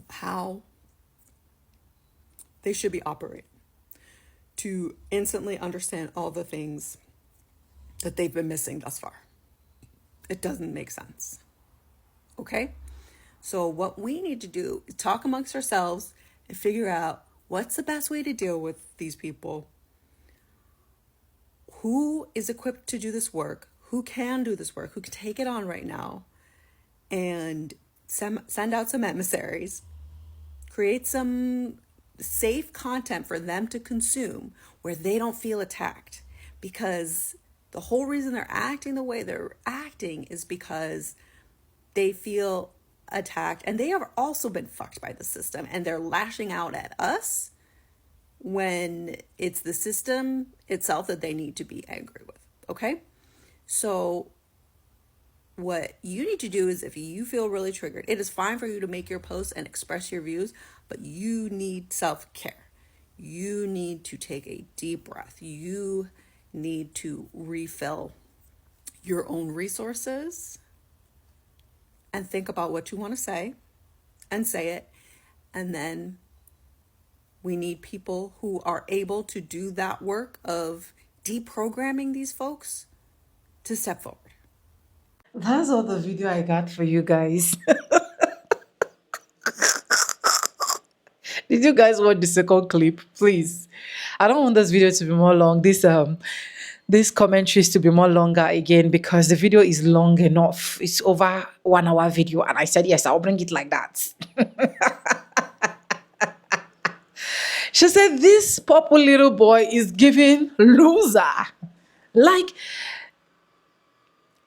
how they should be operating, to instantly understand all the things that they've been missing thus far. It doesn't make sense. Okay? So what we need to do is talk amongst ourselves and figure out what's the best way to deal with these people. Who is equipped to do this work? Who can do this work? Who can take it on right now? And send out some emissaries. Create some safe content for them to consume where they don't feel attacked. Because the whole reason they're acting the way they're acting is because they feel attacked, and they have also been fucked by the system, and they're lashing out at us when it's the system itself that they need to be angry with. Okay? So what you need to do is, if you feel really triggered, it is fine for you to make your posts and express your views, but you need self-care. You need to take a deep breath. You need to refill your own resources and think about what you want to say and say it. And then we need people who are able to do that work of deprogramming these folks to step forward. That's all the video I got for you guys. Did you guys watch the second clip? Please. I don't want this video to be more long. This commentaries to be more longer again, because the video is long enough. It's over 1 hour video, and I said yes, I'll bring it like that. She said this purple little boy is giving loser. Like,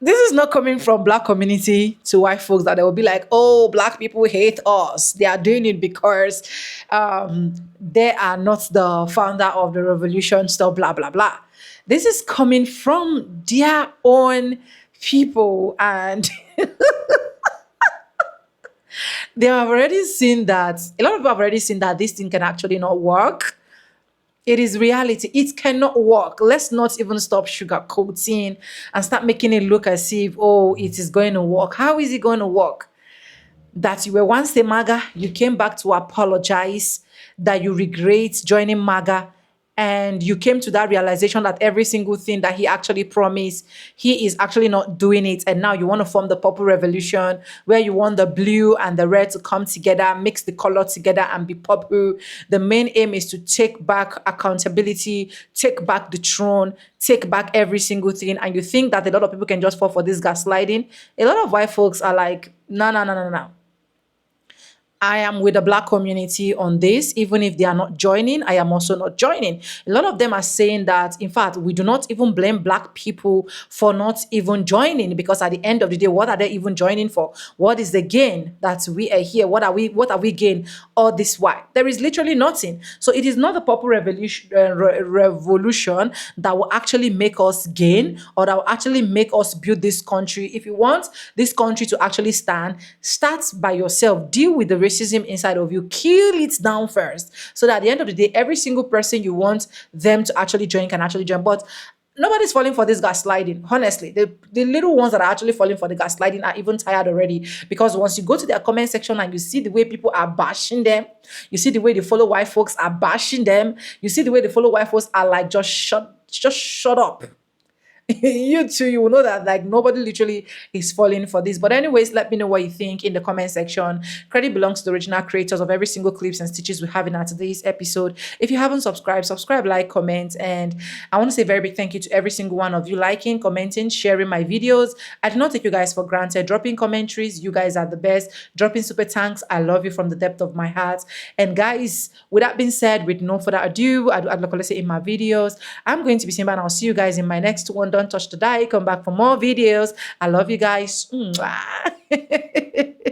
this is not coming from black community to white folks that they will be like, oh, black people hate us. They are doing it because they are not the founder of the revolution, stuff, blah, blah, blah. This is coming from their own people. And They have already seen that, a lot of people have already seen that this thing can actually not work. It is reality. It cannot work. Let's not even stop sugarcoating and start making it look as if, oh, it is going to work. How is it going to work? That you were once a MAGA, you came back to apologize, that you regret joining MAGA, and you came to that realization that every single thing that he actually promised, he is actually not doing it. And now you want to form the purple revolution where you want the blue and the red to come together, mix the color together and be purple. The main aim is to take back accountability, take back the throne, take back every single thing. And you think that a lot of people can just fall for this gaslighting. A lot of white folks are like, no, no, no, no, no. I am with the black community on this. Even if they are not joining, I am also not joining. A lot of them are saying that, in fact, we do not even blame black people for not even joining, because at the end of the day, what are they even joining for? What is the gain that we are here? What are we gain all this while? There is literally nothing. So it is not the purple revolution that will actually make us gain, or that will actually make us build this country. If you want this country to actually stand, start by yourself. Deal with the racism inside of you. Kill it down first, so that at the end of the day, every single person you want them to actually join can actually join. But nobody's falling for this gaslighting. Honestly, the little ones that are actually falling for the gaslighting are even tired already, because once you go to their comment section and you see the way people are bashing them, you see the way the follow white folks are bashing them, you see the way the follow white folks are like, just shut up. You too, you will know that like nobody literally is falling for this. But anyways, let me know what you think in the comment section. Credit belongs to the original creators of every single clips and stitches we have in our today's episode. If you haven't subscribed, subscribe, like, comment. And I want to say a very big thank you to every single one of you liking, commenting, sharing my videos. I do not take you guys for granted. Dropping commentaries, you guys are the best. Dropping super thanks, I love you from the depth of my heart. And guys, with that being said, with no further ado, I'd like to say in my videos, I'm going to be Simba, and I'll see you guys in my next one. Don't touch the die. Come back for more videos. I love you guys. Mwah.